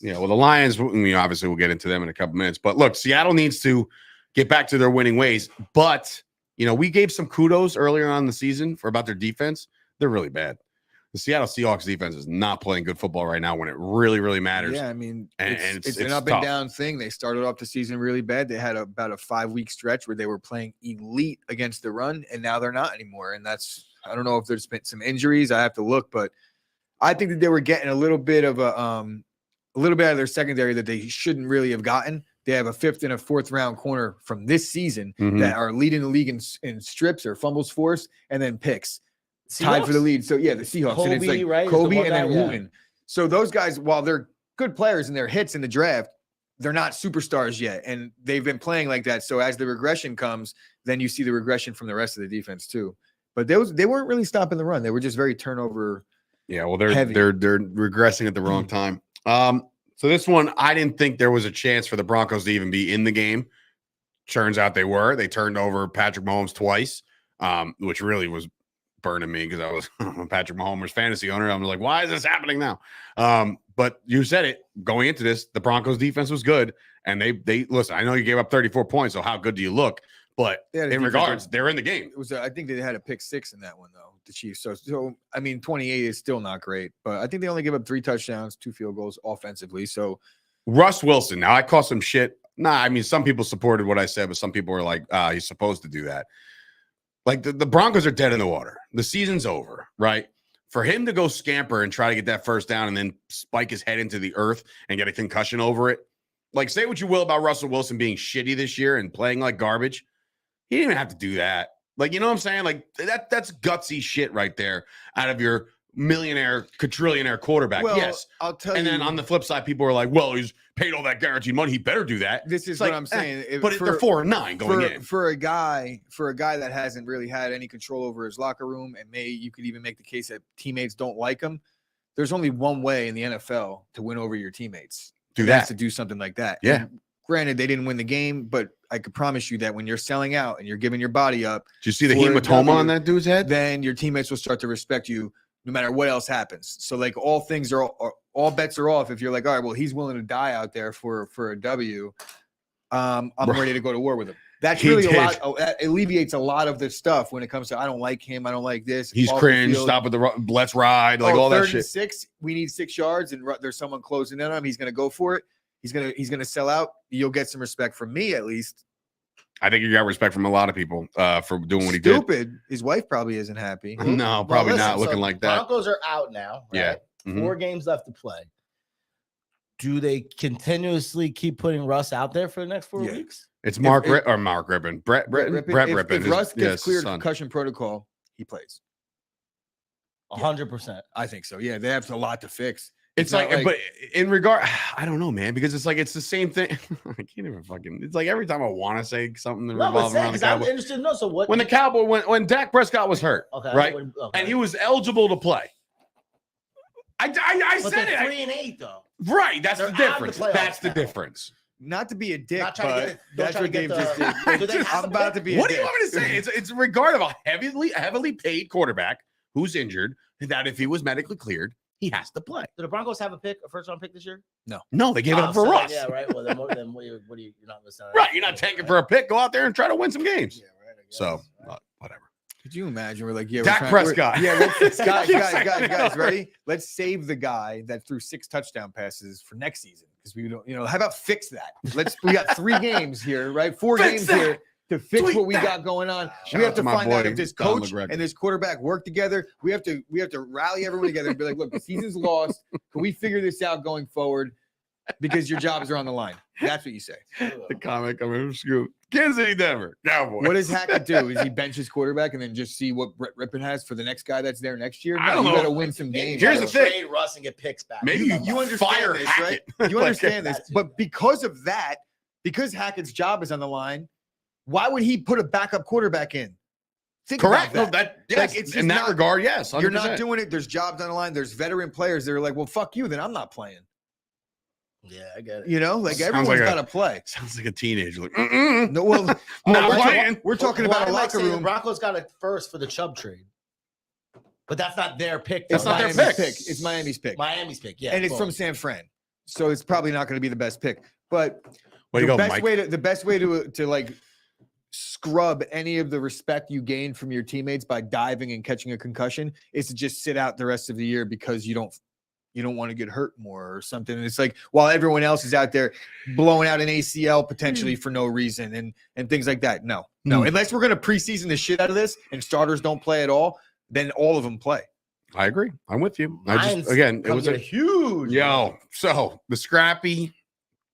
Yeah, well, the Lions, obviously we'll get into them in a couple minutes. But look, Seattle needs to get back to their winning ways. But, we gave some kudos earlier on in the season about their defense. They're really bad. The Seattle Seahawks defense is not playing good football right now when it really, really matters. Yeah, I mean, it's an it's up tough. and down thing. They started off the season really bad. They had about a 5-week stretch where they were playing elite against the run, and now they're not anymore. And I don't know if there's been some injuries. I have to look, but I think that they were getting a little bit out of their secondary that they shouldn't really have gotten. They have a 5th and a 4th round corner from this season that are leading the league in strips or fumbles forced and then picks. Tied for the lead. So, yeah, the Seahawks. Kobe, and it's like right? Kobe and then Wooten. So those guys, while they're good players and they're hits in the draft, they're not superstars yet. And they've been playing like that. So as the regression comes, then you see the regression from the rest of the defense too. But they weren't really stopping the run. They were just very turnover. Yeah, well, they're regressing at the wrong time. So this one, I didn't think there was a chance for the Broncos to even be in the game. Turns out they were. They turned over Patrick Mahomes twice, which really was burning me because I was a Patrick Mahomes fantasy owner. I'm like, why is this happening now? But you said it going into this, the Broncos defense was good. And they listen, I know you gave up 34 points. So how good do you look? But in regards, they're in the game. It was, I think they had a pick 6 in that one though, the Chiefs. So I mean, 28 is still not great, but I think they only give up 3 touchdowns, 2 field goals offensively. So Russ Wilson. Now I call some shit. I mean, some people supported what I said, but some people were like, he's supposed to do that. Like the Broncos are dead in the water. The season's over, right? For him to go scamper and try to get that first down and then spike his head into the earth and get a concussion over it. Like, say what you will about Russell Wilson being shitty this year and playing like garbage. He didn't even have to do that. Like, you know what I'm saying? Like, that's gutsy shit right there out of your millionaire, quadrillionaire quarterback. Well, yes. I'll tell you. And then on the flip side, people are like, well, he's paid all that guaranteed money. He better do that. This is what I'm saying. But they're 4-9 going in. For a guy that hasn't really had any control over his locker room, and you could even make the case that teammates don't like him. There's only one way in the NFL to win over your teammates. That's to do something like that. Yeah. And granted, they didn't win the game, but I could promise you that when you're selling out and you're giving your body up. Did you see the hematoma on that dude's head? Then your teammates will start to respect you no matter what else happens. So like all bets are off. If you're like, all right, well, he's willing to die out there for a W. I'm ready to go to war with him. That's really a lot. That alleviates a lot of the stuff when it comes to I don't like him. I don't like this. He's cringe. Stop at let's ride. Like all that shit. 6. We need 6 yards, and there's someone closing in on him. He's going to go for it. He's gonna sell out. You'll get some respect from me at least. I think you got respect from a lot of people for doing what he did. Stupid. His wife probably isn't happy. No, probably not looking like that. Broncos are out now. Right? Yeah. 4 games left to play. Do they continuously keep putting Russ out there for the next 4 weeks? It's Mark Rippon. Brett Rippon. If Russ gets cleared concussion protocol, he plays. 100%. I think so. Yeah, they have a lot to fix. It's like, but in regard, I don't know, man, because it's like it's the same thing. I can't even fucking. It's like every time I want to say something that revolves around the Cowboys. I'm interested to know. So what? When the Cowboy, when Dak Prescott was hurt, right, and he was eligible to play, I said it. 3-8 though. Right, that's the difference. That's the difference. Not to be a dick, but that's what Dave just did. I'm about to be. What do you want me to say? It's in regard of a heavily paid quarterback who's injured. That if he was medically cleared, he has to play. Do the Broncos have a first-round pick this year? No, they gave it up for Russ. Yeah, right. Well, then what are you? You're not listening. Right, you're not tanking for a pick. Go out there and try to win some games. Yeah, right. So whatever. Could you imagine? We're like, yeah, Dak Prescott. Guys, ready? Let's save the guy that threw 6 touchdown passes for next season because we don't, how about fix that? We got 3 games here, right? 4 games here to fix what we got going on. Shout we have out to to my find out boy, if this Don coach McGregor. and this quarterback work together. We have to rally everyone together and be like, look, the season's lost. Can we figure this out going forward? Because your jobs are on the line. That's what you say. The comment coming from Scoop. Kansas City, Denver, Cowboys. What does Hackett do? Is he bench his quarterback and then just see what Brett Rippon has for the next guy that's there next year? I No, don't you know. got to win some games. Here's the thing. Trade Russ and get picks back. Maybe You understand fire this, Hackett. right? You Like, understand this. But because of that, because Hackett's job is on the line, why would he put a backup quarterback in? Think Correct. about No, that. yes. Like, it's in just that not- regard, yes. 100%. You're not doing it. There's jobs on the line. There's veteran players that are like, well, fuck you, then I'm not playing. Yeah, I get it. Like Sounds everyone's like got to play. Sounds like a teenager. Like, No, well, not we're, playing. we're talking Why about a am I locker saying room. The Broncos got it first for the Chubb trade, but that's not their pick. It's though. not their Miami's pick. It's Miami's pick. Miami's pick. Yeah, And it's from San Fran. So it's probably not going to be the best pick. But Way to the go, best Mike. way to like scrub any of the respect you gain from your teammates by diving and catching a concussion is to just sit out the rest of the year because you don't want to get hurt more or something. And it's like while everyone else is out there blowing out an ACL potentially for no reason and things like that. No. Unless we're going to preseason the shit out of this and starters don't play at all, then all of them play. I agree. I'm with you. It was a huge. So the scrappy,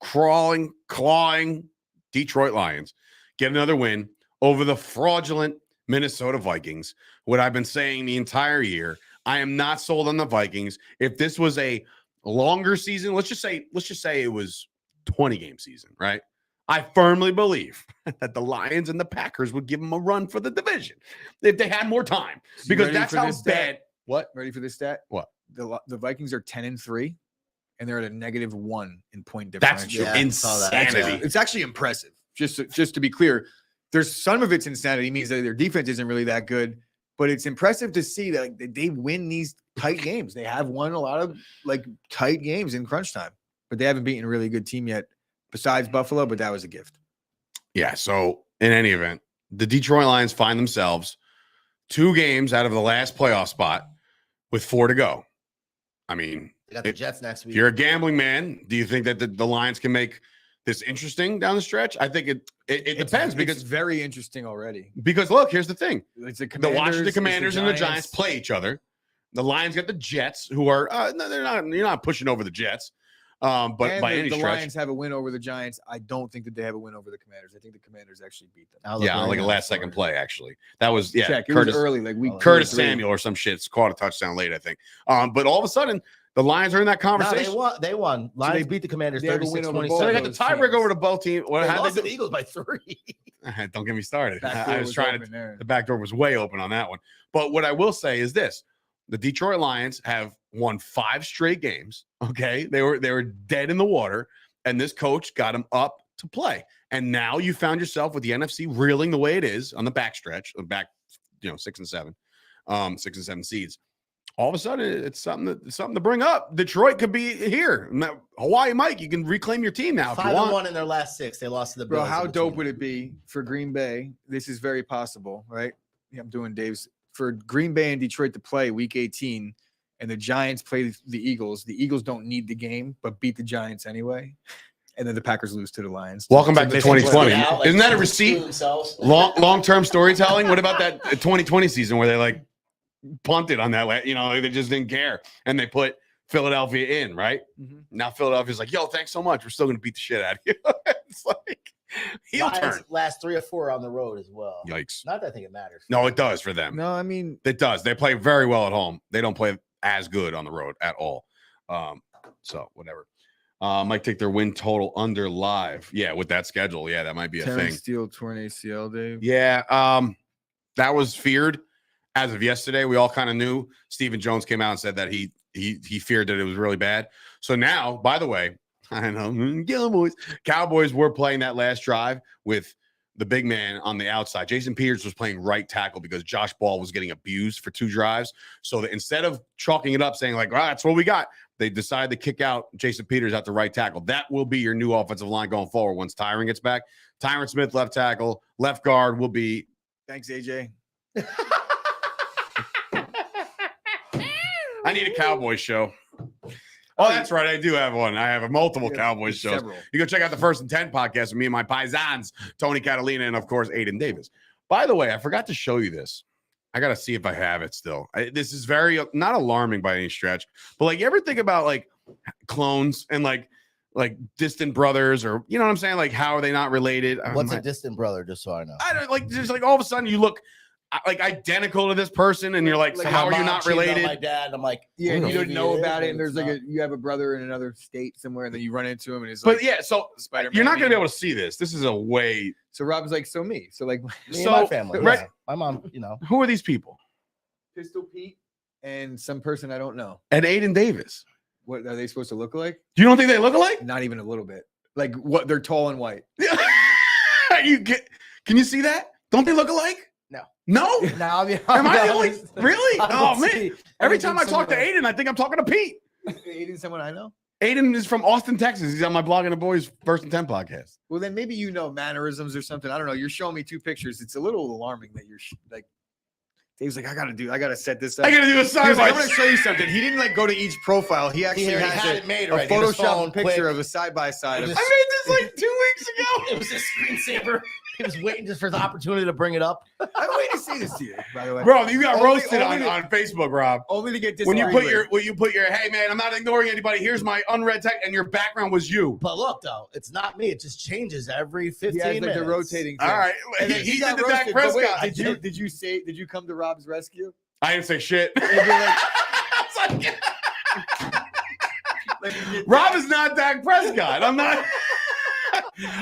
crawling, clawing Detroit Lions get another win over the fraudulent Minnesota Vikings. What I've been saying the entire year, I am not sold on the Vikings. If this was a longer season, let's just say it was 20-game season, right? I firmly believe that the Lions and the Packers would give them a run for the division if they had more time, because ready that's for how this stat? bad. What? Ready for this stat? What? The Vikings are 10-3 and they're at a -1 in point That's differential. Yeah, I saw that. insanity. It's actually impressive. Just to be clear, there's some of it's insanity means that their defense isn't really that good, but it's impressive to see that they win these tight games. They have won a lot of like tight games in crunch time, but they haven't beaten a really good team yet besides Buffalo, but that was a gift. Yeah. So in any event, the Detroit Lions find themselves 2 games out of the last playoff spot with 4 to go. I mean, They got the Jets next if week. you're a gambling man, do you think that the Lions can make this interesting down the stretch? I think it depends It's because very interesting already. Look, here's the thing. It's the The Washington it's Commanders and the Giants play each other. The Lions got the Jets, who are no, they're not. You're not pushing over the Jets, but And by the any stretch, Lions have a win over the Giants. I don't think that they have a win over the Commanders. I think the Commanders actually beat them. yeah, like a last second play. Actually, that was Check. It Curtis was early, like week Curtis 2 or 3. Samuel or some shit's caught a touchdown late, I think. But all of a sudden, the Lions are in that No, conversation. they won. Lions beat the Commanders they have a win over 36-27. both So they of got the those tiebreaker teams. over to both teams. They How'd lost they to the Eagles by 3. do? Don't get me started. Back I door was trying to. open there. The back door was way open on that one. But what I will say is this: the Detroit Lions have won 5 straight games. Okay, they were dead in the water, and this coach got them up to play. And now you found yourself with the NFC reeling the way it is on the backstretch, the back, 6 and 7, 6 and 7 seeds. All of a sudden, it's something to bring up. Detroit could be here. Now, Hawaii Mike, you can reclaim your team now if you want. 5-1 in their last 6. They lost to the Bills. Bro, how in dope between. would it be for Green Bay? This is very possible, right? Yeah, I'm doing Dave's. For Green Bay and Detroit to play week 18 and the Giants play the Eagles. The Eagles don't need the game, but beat the Giants anyway. And then the Packers lose to the Lions. Welcome back to miss the 2020. play. Yeah, like, Isn't that a screw receipt? themselves. Long-term storytelling. What about that 2020 season where they like punted on that? They just didn't care and they put Philadelphia in, right? Mhm. Now Philadelphia's like, yo, thanks so much. We're still going to beat the shit out of you. It's like heel Lions turn. last 3 or 4 on the road as well. Yikes. Not that I think it matters. No, it does for them. No, I mean, It does. They play very well at home. They don't play as good on the road at all. So whatever. Might take their win total under live. Yeah, with that schedule. Yeah, that might be a Terrence thing. Steele torn ACL, Dave. Yeah, that was feared as of yesterday. We all kind of knew. Stephen Jones came out and said that he feared that it was really bad. So now, by the way, I know Cowboys were playing that last drive with the big man on the outside. Jason Peters was playing right tackle because Josh Ball was getting abused for 2 drives. So that instead of chalking it up, saying like, that's what we got, they decided to kick out Jason Peters at the right tackle. That will be your new offensive line going forward once Tyron gets back. Tyron Smith, left tackle. Left guard will be. Thanks, AJ. I need a Cowboys show. Oh, that's right. I do have one. I have multiple Yeah, Cowboys shows. several. You go check out the First and 10 podcast with me and my paisans, Tony Catalina, and of course, Aiden Davis. By the way, I forgot to show you this. I got to see if I have it still. This is very not alarming by any stretch, but like, you ever think about like clones and like distant brothers, or you know what I'm saying? Like, how are they not related? What's a distant brother? Just so I know. I don't like, just like all of a sudden you look like identical to this person, and you're like, so Like how My are you mom not cheated on related? My dad. I'm like, Yeah, and you don't maybe know it is, about it, maybe and there's it's like not. you have a brother in another state somewhere, and then you run into him, and it's But like, yeah, so Spider-Man you're not going to be meme. able to see this. This is a way. So Rob's like, so me. So like, Me So, and my family. Red- Yeah. My mom, you know. Who are these people? Pistol Pete and some person I don't know. And Aiden Davis. What are they supposed to look like? You don't think they look alike? Not even a little bit. Like what? They're tall and white. Can you see that? Don't they look alike? No. No? Now I'll be Am I the only? honest. Really? I Oh don't man. see Every anything time I talk to similar. Aiden, I think I'm talking to Pete. Aiden, someone I know. Aiden is from Austin, Texas. He's on my Blogging the Boys First and 10 podcast. Well, then maybe you know mannerisms or something. I don't know. You're showing me two pictures. It's a little alarming that you're like. Dave's like, I gotta set this up. I gotta do a He side was like, by I'm gonna show you something. He didn't like go to each profile. He actually He has had a, it made a already. His phone, Photoshop picture quick. of a side by side. It was I made this like 2 weeks ago. It was a screensaver. He was waiting just for the opportunity to bring it up. I'm waiting to see this to you, by the way. Bro, you got Only- roasted only on Facebook, Rob. Only to get this. When you put your hey man, I'm not ignoring anybody. Here's my unread text, and your background was you. But look, though, it's not me. It just changes every 15 he has like minutes. the rotating. All thing. right, And then he got did the Dak roasted, but wait, Prescott. did you come to Rob's rescue? I didn't say shit. And you're like, It's like- like you did Rob that. is not Dak Prescott. I'm not.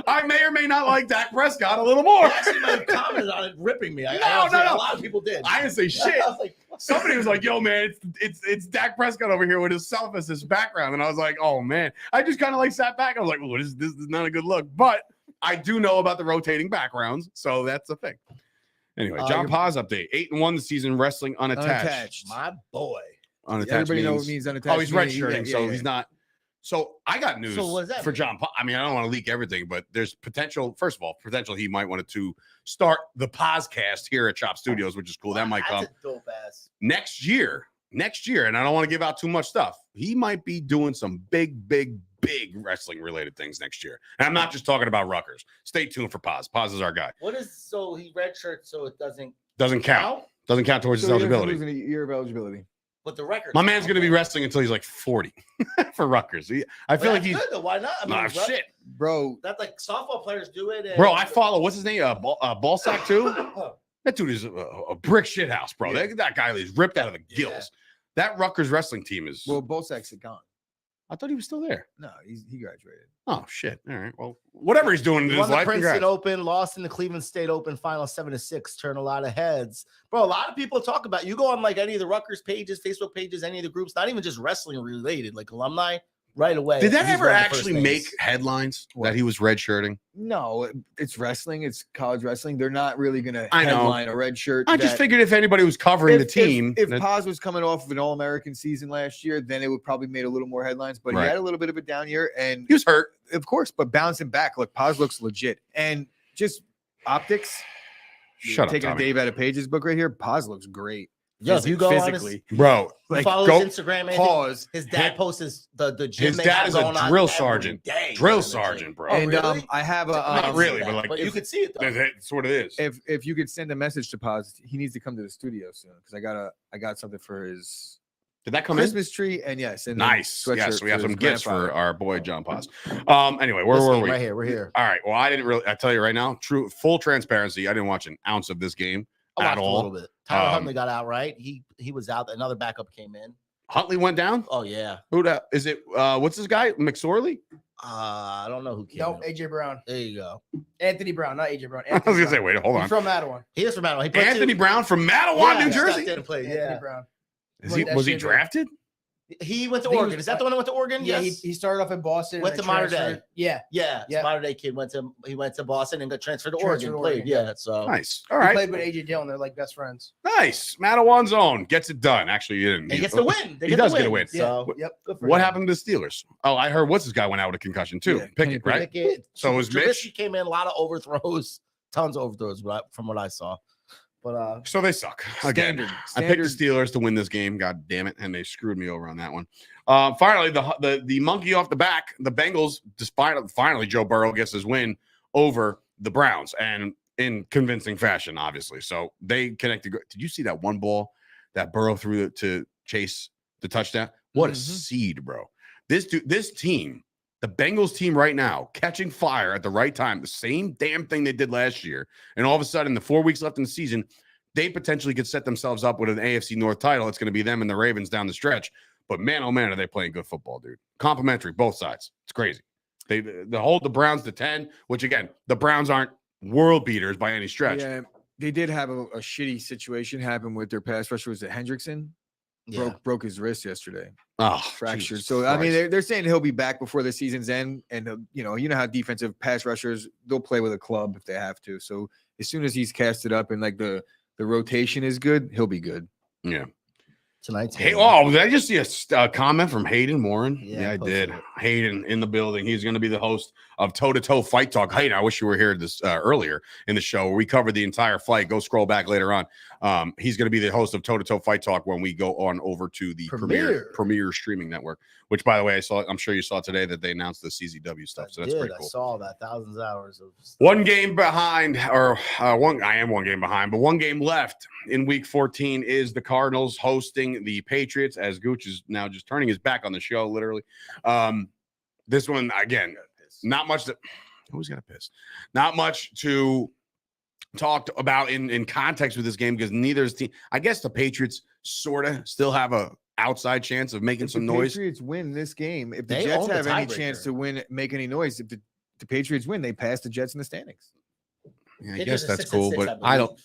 I may or may not like Dak Prescott a little more. You actually might have commented on it, ripping me. No. A lot of people did. I didn't say shit. I was like, what? Somebody was like, "Yo, man, it's Dak Prescott over here with his self as his background," and I was like, "Oh man," I just kind of like sat back. I was like, "Well, this is not a good look," but I do know about the rotating backgrounds, so that's the thing. Anyway, John Paz update: 8-1 the season, wrestling unattached. My boy. Unattached. Everybody knows means- what means unattached. Oh, he's meaning- redshirting, yeah, so yeah. he's not. So I got news So what does that for mean? John. I mean, I don't want to leak everything, but there's potential. First of all, potential he might want to start the podcast here at Chop Studios, which is cool. That might come That's a dope ass. next year. Next year, and I don't want to give out too much stuff. He might be doing some big wrestling related things next year. And I'm not just talking about Rutgers. Stay tuned for Paz. Paz is our guy. What is so he redshirt so it doesn't Doesn't count. count? Doesn't count towards his So he doesn't eligibility. lose in a year of eligibility. But the record. My man's going to be wrestling until he's like 40 for Rutgers. I feel like he's good though. Why not? I mean, nah, shit. Bro, That's like softball players do it. And Bro, I follow. What's his name? Ballsack too. That dude is a brick shit house, bro. Yeah. That guy is ripped out of the gills. Yeah. That Rutgers wrestling team is. well, Bolsack's gone. I thought he was still there. No, he graduated. Oh shit! All right. Well, whatever he's doing in He his won the life, Princeton congrats. Open, lost in the Cleveland State Open final 7-6, turned a lot of heads. Bro, a lot of people talk about you go on like any of the Rutgers pages, Facebook pages, any of the groups, not even just wrestling related, like alumni, right away. Did that he's ever one of the first actually names. make headlines What? that he was redshirting? No, it's wrestling. It's college wrestling. They're not really going to I know. headline a red shirt. I just that- figured if anybody was covering the team, If that- Paz was coming off of an All-American season last year, then it would probably made a little more headlines. But Right. he had a little bit of a down year, and he was hurt. of course, but bouncing back, look, Paz looks legit, and just optics. Shut up, Taking Tommy. Dave out of Page's book right here, Paz looks great. Yo, if you go physically, Bro, like follow go his Instagram, and pause. his dad posts the gym. His they dad have is a going on drill every sergeant. day, drill man, sergeant, legit. bro. Oh, And really? I have I a Not didn't really, see but that, like, you if- could see it though. That's what it is. if you could send a message to Paz, he needs to come to the studio soon because I got something for his Did that come in? Christmas tree, and yes, and then Nice. sweatshirt Yes, we have for some his gifts for grandfather. our boy John Paz. Anyway, where This were game we? Right here, we're here. All right. Well, I tell you right now, full transparency. I didn't watch an ounce of this game I at watched a all. little bit. Tyler Um, Huntley got out right. He was out. Another backup came in. Huntley went down. Oh yeah. Who that is it? What's this guy? McSorley? I don't know who came Nope, in. AJ Brown. There you go. Anthony Brown, not AJ Brown. I was gonna say, wait, hold He's on. from Mattawan. He is from Mattawa. He played Anthony two- Brown from Mattawan, Yeah, New stepped Jersey. in and played, Anthony Yeah. Brown. Was he drafted? He went to I think he Oregon. was- Is that the one that went to Oregon? Yeah, Yes. he started off in Boston. Went and to then Mater Dei. transferred. Yeah, Yeah, Yeah. Mater Dei kid went to Boston and got transferred to Transferred Oregon. to Played, Oregon, yeah. So Nice. All he right. played with AJ Dillon. They're like best friends. Nice. Mattawan's own gets it done. Actually, he didn't. he gets the win. They He does get a win. So Yep. Good for What him. happened to the Steelers? Oh, I heard what's this guy went out with a concussion too. Yeah, Pickett, Kenny right? Pickett, So was Trubisky Mitch? came in a lot of overthrows, tons of overthrows from what I saw. But So they suck again. Standard. I picked the Steelers to win this game. God damn it, and they screwed me over on that one. Finally, the monkey off the back. The Bengals, despite finally Joe Burrow gets his win over the Browns, and in convincing fashion, obviously. So they connected. Did you see that one ball that Burrow threw to chase the touchdown? What a seed, bro! This team. The Bengals team right now catching fire at the right time, the same damn thing they did last year. And all of a sudden, the 4 weeks left in the season, they potentially could set themselves up with an AFC North title. It's going to be them and the Ravens down the stretch. But man, oh man, are they playing good football, dude. Complimentary, both sides. It's crazy. They hold the Browns to 10, which again, the Browns aren't world beaters by any stretch. Yeah, they did have a shitty situation happen with their pass rusher. Was it Hendrickson? Broke his wrist yesterday. Oh, fractured. Jesus So Christ. I mean, they're saying he'll be back before the season's end, and you know how defensive pass rushers, they'll play with a club if they have to. So as soon as he's casted up and like the rotation is good, he'll be good. Yeah. Tonight's Hey, game. did I just see a comment from Hayden Morin? Yeah, I posted did. it. Hayden in the building. He's going to be the host of Toe to Toe Fight Talk. Hayden, I wish you were here this earlier in the show where we covered the entire fight. Go scroll back later on. He's going to be the host of Toe to Toe Fight Talk when we go on over to the Premier streaming network. Which, by the way, I'm sure you saw today that they announced the CZW stuff. So that's pretty cool. I saw that. Thousands of hours of stuff. One game behind, I am one game behind, but one game left in week 14 is the Cardinals hosting the Patriots, as Gooch is now just turning his back on the show, literally. This one, again, not much that who's got to piss? Not much to talk about in context with this game because neither is team. I guess the Patriots sort of still have a outside chance of making some noise. Patriots win this game. If the They Jets own the have any tiebreaker. chance to make any noise, if the Patriots win, they pass the Jets in the standings. Yeah, I Patriots guess are that's 6-6, cool, but believe. I don't.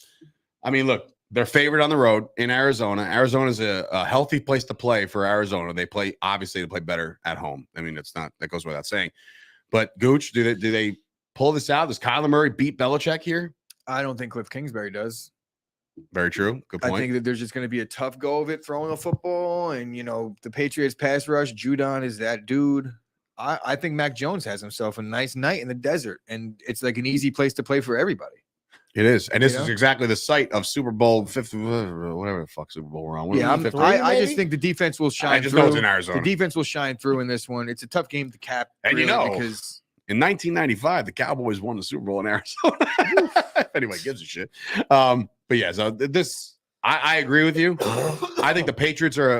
I mean, look, they're favored on the road in Arizona. Arizona is a healthy place to play for Arizona. They play better at home. I mean, that goes without saying. But Gooch, do they pull this out? Does Kyler Murray beat Belichick here? I don't think Cliff Kingsbury does. Very true. Good point. I think that there's just going to be a tough go of it throwing a football, and the Patriots pass rush. Judon is that dude. I think Mac Jones has himself a nice night in the desert, and it's like an easy place to play for everybody. It is, and this is exactly the site of Super Bowl 50, whatever the fuck Super Bowl we're on. Yeah, I just maybe? think the defense will shine. I just through. know it's in Arizona. The defense will shine through in this one. It's a tough game to cap, And really, because in 1995, the Cowboys won the Super Bowl in Arizona. If anybody gives a shit. But yeah, so I agree with you. I think the Patriots are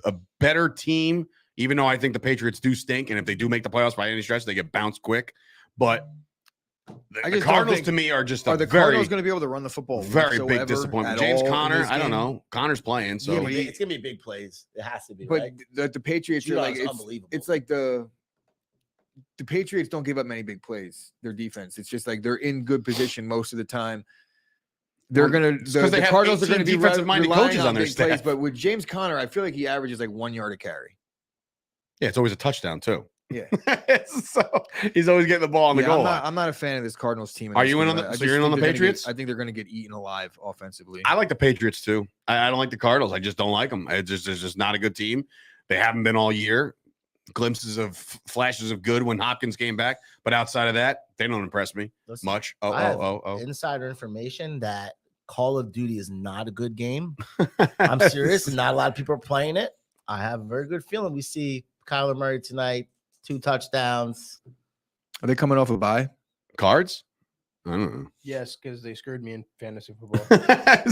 a better team, even though I think the Patriots do stink. And if they do make the playoffs by any stretch, they get bounced quick. But the Cardinals to me are just are the Cardinals going to be able to run the football? Very big disappointment. James Conner, I don't game? know. Connor's playing, so Yeah, but it's gonna be big plays. It has to be. But right? the Patriots are Judon's like unbelievable. it's like the Patriots don't give up many big plays. Their defense, it's just like they're in good position most of the time. They're gonna the Cardinals are going to be defensive-minded coaches on their big staff. plays, but with James Conner, I feel like he averages like 1 yard a carry. Yeah, it's always a touchdown too. Yeah, so he's always getting the ball on the goal line. I'm not a fan of this Cardinals team. Are you in on the? So you're in on the Patriots? I think they're going to get eaten alive offensively. I like the Patriots too. I don't like the Cardinals. I just don't like them. It's just not a good team. They haven't been all year. Glimpses of flashes of good when Hopkins came back, but outside of that, they don't impress me much. I have insider information that Call of Duty is not a good game. I'm serious. Not a lot of people are playing it. I have a very good feeling we see Kyler Murray tonight, 2 touchdowns. Are they coming off a bye? Cards? I don't know. Yes, because they screwed me in fantasy football.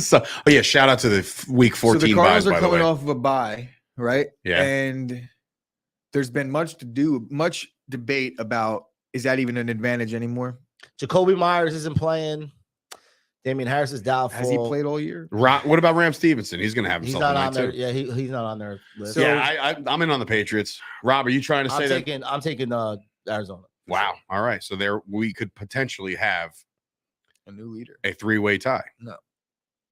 Shout out to the week 14 So the Cardinals buys, are by the coming way. off of a bye, right? Yeah. And there's been much debate about, is that even an advantage anymore? Jacoby Myers isn't playing. Damian Harris is doubtful. Has he played all year? What about Ram Stevenson? He's going to have He's himself not a on night there. too. Yeah, he's not on their list. So- I'm in on the Patriots. Rob, are you trying to say that? I'm taking Arizona. Wow. All right. So we could potentially have A new leader. a 3-way tie. No.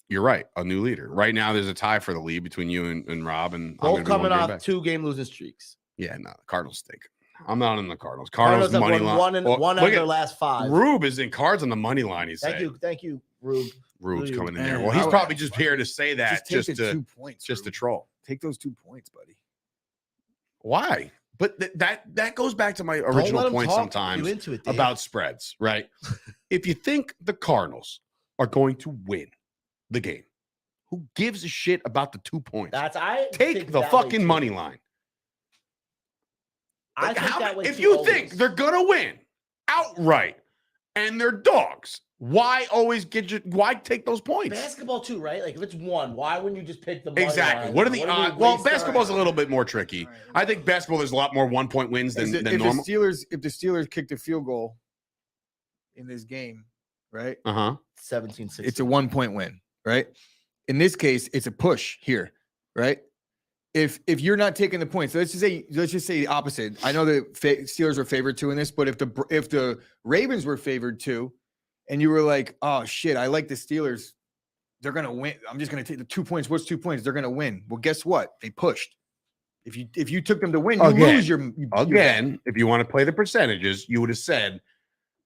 You're right. A new leader. Right now, there's a tie for the lead between you and Rob. And I'm Both gonna be one coming game off back. 2 game losing streaks. Yeah, no, the Cardinals stink. I'm not in the Cardinals. Cardinals have money won line. one out of their last 5. Rube is in cards on the money line. He's Thank you, Rube. Rube's Rube. coming in there. Man, Well, he's I would- probably just here to say that Just take just the to 2 points. just to Rube. troll. Take those 2 points, buddy. Why? But that goes back to my Don't original let him point talk sometimes you into it, Dave. about spreads, right? If you think the Cardinals are going to win the game? Who gives a shit about the 2 points? Take Take the fucking money line. Like, if you think they're gonna win outright and they're dogs, why why take those points? Basketball too, right? Like if it's one, why wouldn't you just pick the money Exactly. line? What are the odds? Well, basketball's a little bit more tricky. All right. I think basketball there's a lot more 1 point wins than normal. If the Steelers kicked a field goal in this game, right? 17-16. It's a 1 point win, right? In this case, it's a push here, right? If you're not taking the points, let's just say the opposite. I know the Steelers were favored too in this, but if the Ravens were favored too, and you were like, oh shit, I like the Steelers, they're gonna win. I'm just gonna take the 2 points. What's 2 points? They're gonna win. Well, guess what? They pushed. If you took them to win, you lose your if you want to play the percentages, you would have said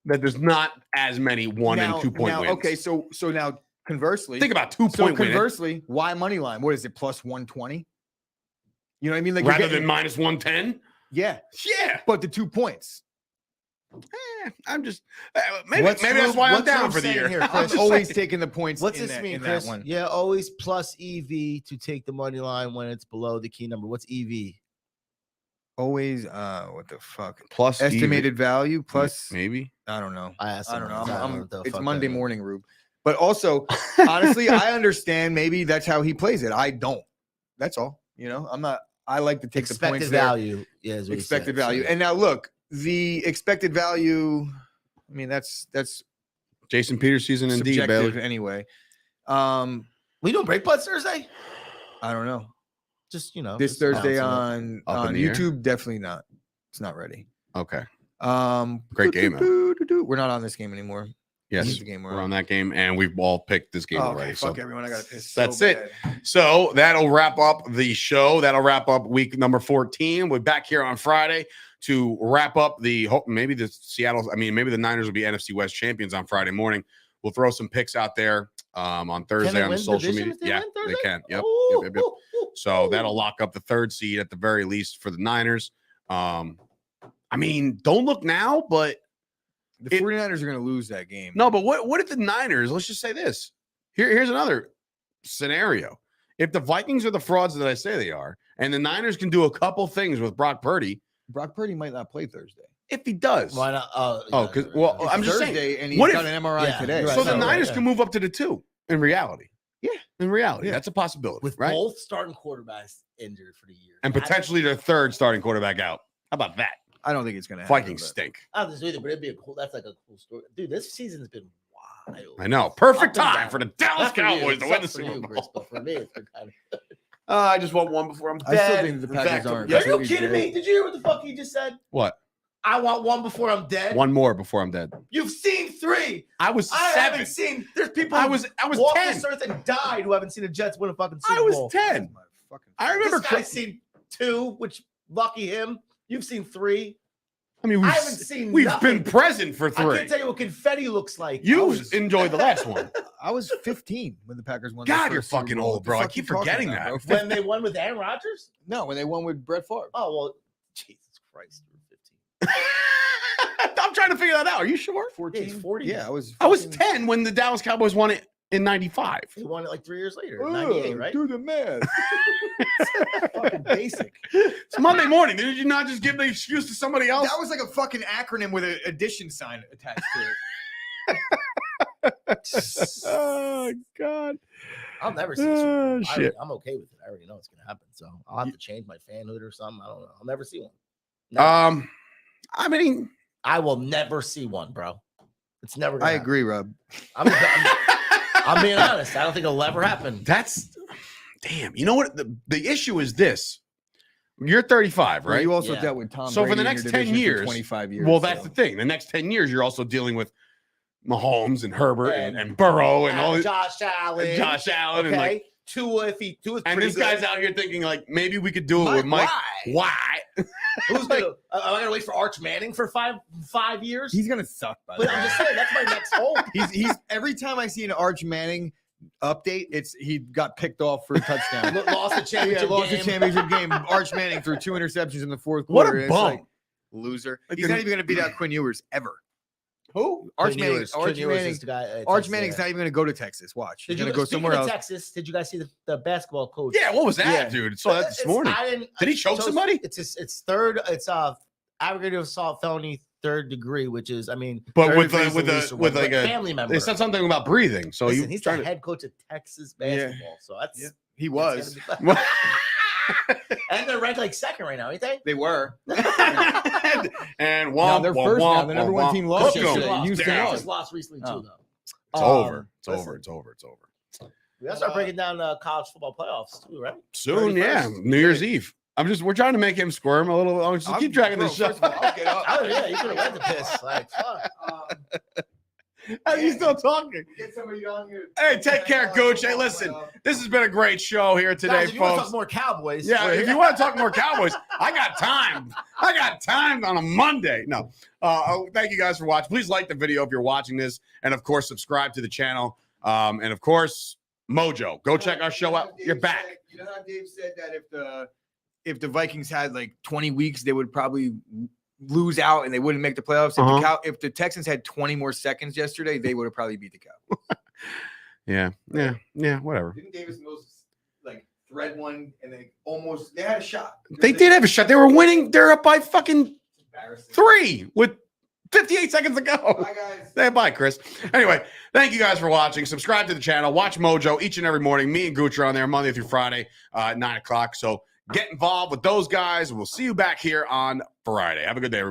that there's not as many 1 and 2 point wins. Okay, so now conversely, think about 2 point wins. Conversely, why money line? What is it? Plus 120? You know what I mean? Like rather than minus 110? Yeah. Yeah. But the 2 points. I'm just maybe that's why I'm down for the year. Here, I'm Chris? always taking the points. What's in this that, mean, in Chris? that one. Yeah, always plus EV to take the money line when it's below the key number. What's EV? Always what the fuck? Plus Estimated value plus maybe. I don't know. I asked I don't him. know. It's Monday morning, Rube. But also, honestly, I understand maybe that's how he plays it. I don't. That's all. You know, I'm not. I like to take the points Expected value. Yeah, is what he expected said, value. so. And now look, the expected value. I mean, that's Jason Peters season indeed, subjective Bailey. anyway. We doing break butts Thursday? I don't know. Just This just Thursday bouncing it. on Up in the air? YouTube, definitely not. It's not ready. Okay. Great game, though. We're not on this game anymore. Yes. This is the game We're on that game, and we've all picked this game Oh, already. okay, So fuck everyone. I got to piss. that's so it. bad. So that'll wrap up the show. That'll wrap up week number 14. We're back here on Friday to wrap up maybe the Niners will be NFC West champions on Friday morning. We'll throw some picks out there on Thursday on the social media. Yeah, they can. Yep. Yep. So that'll lock up the third seed at the very least for the Niners. Don't look now, but The 49ers are going to lose that game. no, but what if the Niners, let's just say this. Here's another scenario. If the Vikings are the frauds that I say they are, and the Niners can do a couple things with Brock Purdy, Brock Purdy might not play Thursday. if he does. Why not? I'm just saying. Thursday, and he's what got if- an MRI Yeah, today. you're So right. the No, Niners yeah. can move up to the 2 in reality. Yeah. In reality. Yeah. That's a possibility. with right? both starting quarterbacks injured for the year, And potentially their third starting quarterback out. How about that? I don't think it's going to happen. Vikings but- stink. I don't either, but it'd be that's like a cool story, dude. This season's been wild. I know. Perfect Up and time down. for the Dallas Not for you, Cowboys to win the it's for Super you, Bowl. Chris, but for me, it's been kind of. I just want one before I'm I dead. still think the In Packers fact, aren't. yes, Are you kidding me? Did you hear what the fuck he just said? What? I want one before I'm dead. One more before I'm dead. You've seen 3. I was I 7. haven't seen. There's people. I who was walked 10. this earth and died who haven't seen the Jets win a fucking Super I was Bowl. 10. I remember. This guy's seen 2, which lucky him. You've seen 3. I mean, I haven't seen. we've nothing. been present for I 3. can't tell you what confetti looks like. You enjoyed the last one. I was 15 when the Packers won. their God, you're first Super fucking Bowl. old, What the bro. I fuck keep you talking forgetting about, that. bro? when they won with Aaron Rodgers. No, when they won with Brett Favre. Oh well, Jesus Christ, you were 15. I'm trying to figure that out. Are you sure? 14. he's 40 Yeah, now. I was. 10 when the Dallas Cowboys won it in 95. He won it like 3 years later, 98, right? Do the math. Fucking basic. It's Monday morning. Did you not just give the excuse to somebody else? That was like a fucking acronym with an addition sign attached to it. Oh, God. I'll never see. a Super Bowl. Oh, shit. I'm okay with it. I already know it's gonna happen. So I'll have to change my fanhood or something. I don't know. I'll never see one. I mean, I will never see one, bro. It's never. Gonna I agree, Rob. happen. I'm being honest. I don't think it'll ever happen. that's damn. You know what? The issue is this. You're 35, Well, right? you also Yeah. dealt with Tom So for Brady the in next your 10 division for years, 25 years. Well, that's so. the thing. The next 10 years, you're also dealing with Mahomes and Herbert and Burrow and all this. Josh Allen. Josh Allen Okay. and like, Tua, if he Tua's and pretty this guy's good. out here thinking like maybe we could do it with Mike. Why? Who's gonna? Am I gonna wait for Arch Manning for five years? He's gonna suck. By the But way. I'm just saying that's my next hope. He's every time I see an Arch Manning update, it's he got picked off for a touchdown. Lost the championship Lost the game. championship game. Arch Manning threw 2 interceptions in the fourth What quarter. a It's bum. like, loser. Like He's an- not even going to beat out Quinn Ewers ever. Who? Arch Quinn Manning. Ewers. Arch Quinn Ewers Manning. is the guy at Arch Texas, Manning's yeah. not even going to go to Texas. Watch. He's Did you going to go somewhere else. Texas? Did you guys see the basketball coach? Yeah, what was that, Yeah. dude? Saw that this It's- morning. I didn't- Did he choke so somebody? It's third. It's aggravated assault felony 3rd degree, which is But third with degree's with the a least with one, like but a family member. they said something about breathing. So Listen, you he's trying the to head coach of Texas basketball. So that's Yeah. He was. that's gonna be- and and they're ranked like 2nd right now, ain't they? They were. and No, they're first now. The number one team lost Cook 'em yesterday. Houston down. lost. Just lost recently Oh. too, though. It's over. It's listen. over. It's over. It's over. We gotta start breaking down college football playoffs too, right? Soon, yeah. New Year's Eve. We're trying to make him squirm a little. I'm just keep dragging this show. First of all, I'll get up. Oh yeah, you could have went to piss. Like fuck. Are you still talking? Get somebody on here. Hey, take care, Gooch. Hey, listen, this has been a great show here today, Guys, if you want to folks. talk more Cowboys, Yeah, if you want to talk more Cowboys, I got time. I got time on a Monday. No, thank you guys for watching. Please like the video if you're watching this, and of course, subscribe to the channel. And of course, Mojo, go check our show out. You're back. You know how Dave said that if the Vikings had like 20 weeks, they would probably lose out and they wouldn't make the playoffs. If the Texans had 20 more seconds yesterday, they would have probably beat the Cowboys. Yeah. Whatever. Didn't Davis Mills like thread one and they had a shot? They did have a shot. They were winning. They're up by fucking Embarrassing. 3 with 58 seconds to go. Bye, guys. Hey, bye, Chris. Anyway, thank you guys for watching. Subscribe to the channel. Watch Mojo each and every morning. Me and Gooch are on there Monday through Friday, 9 o'clock. So get involved with those guys. We'll see you back here on Friday. Have a good day, everybody.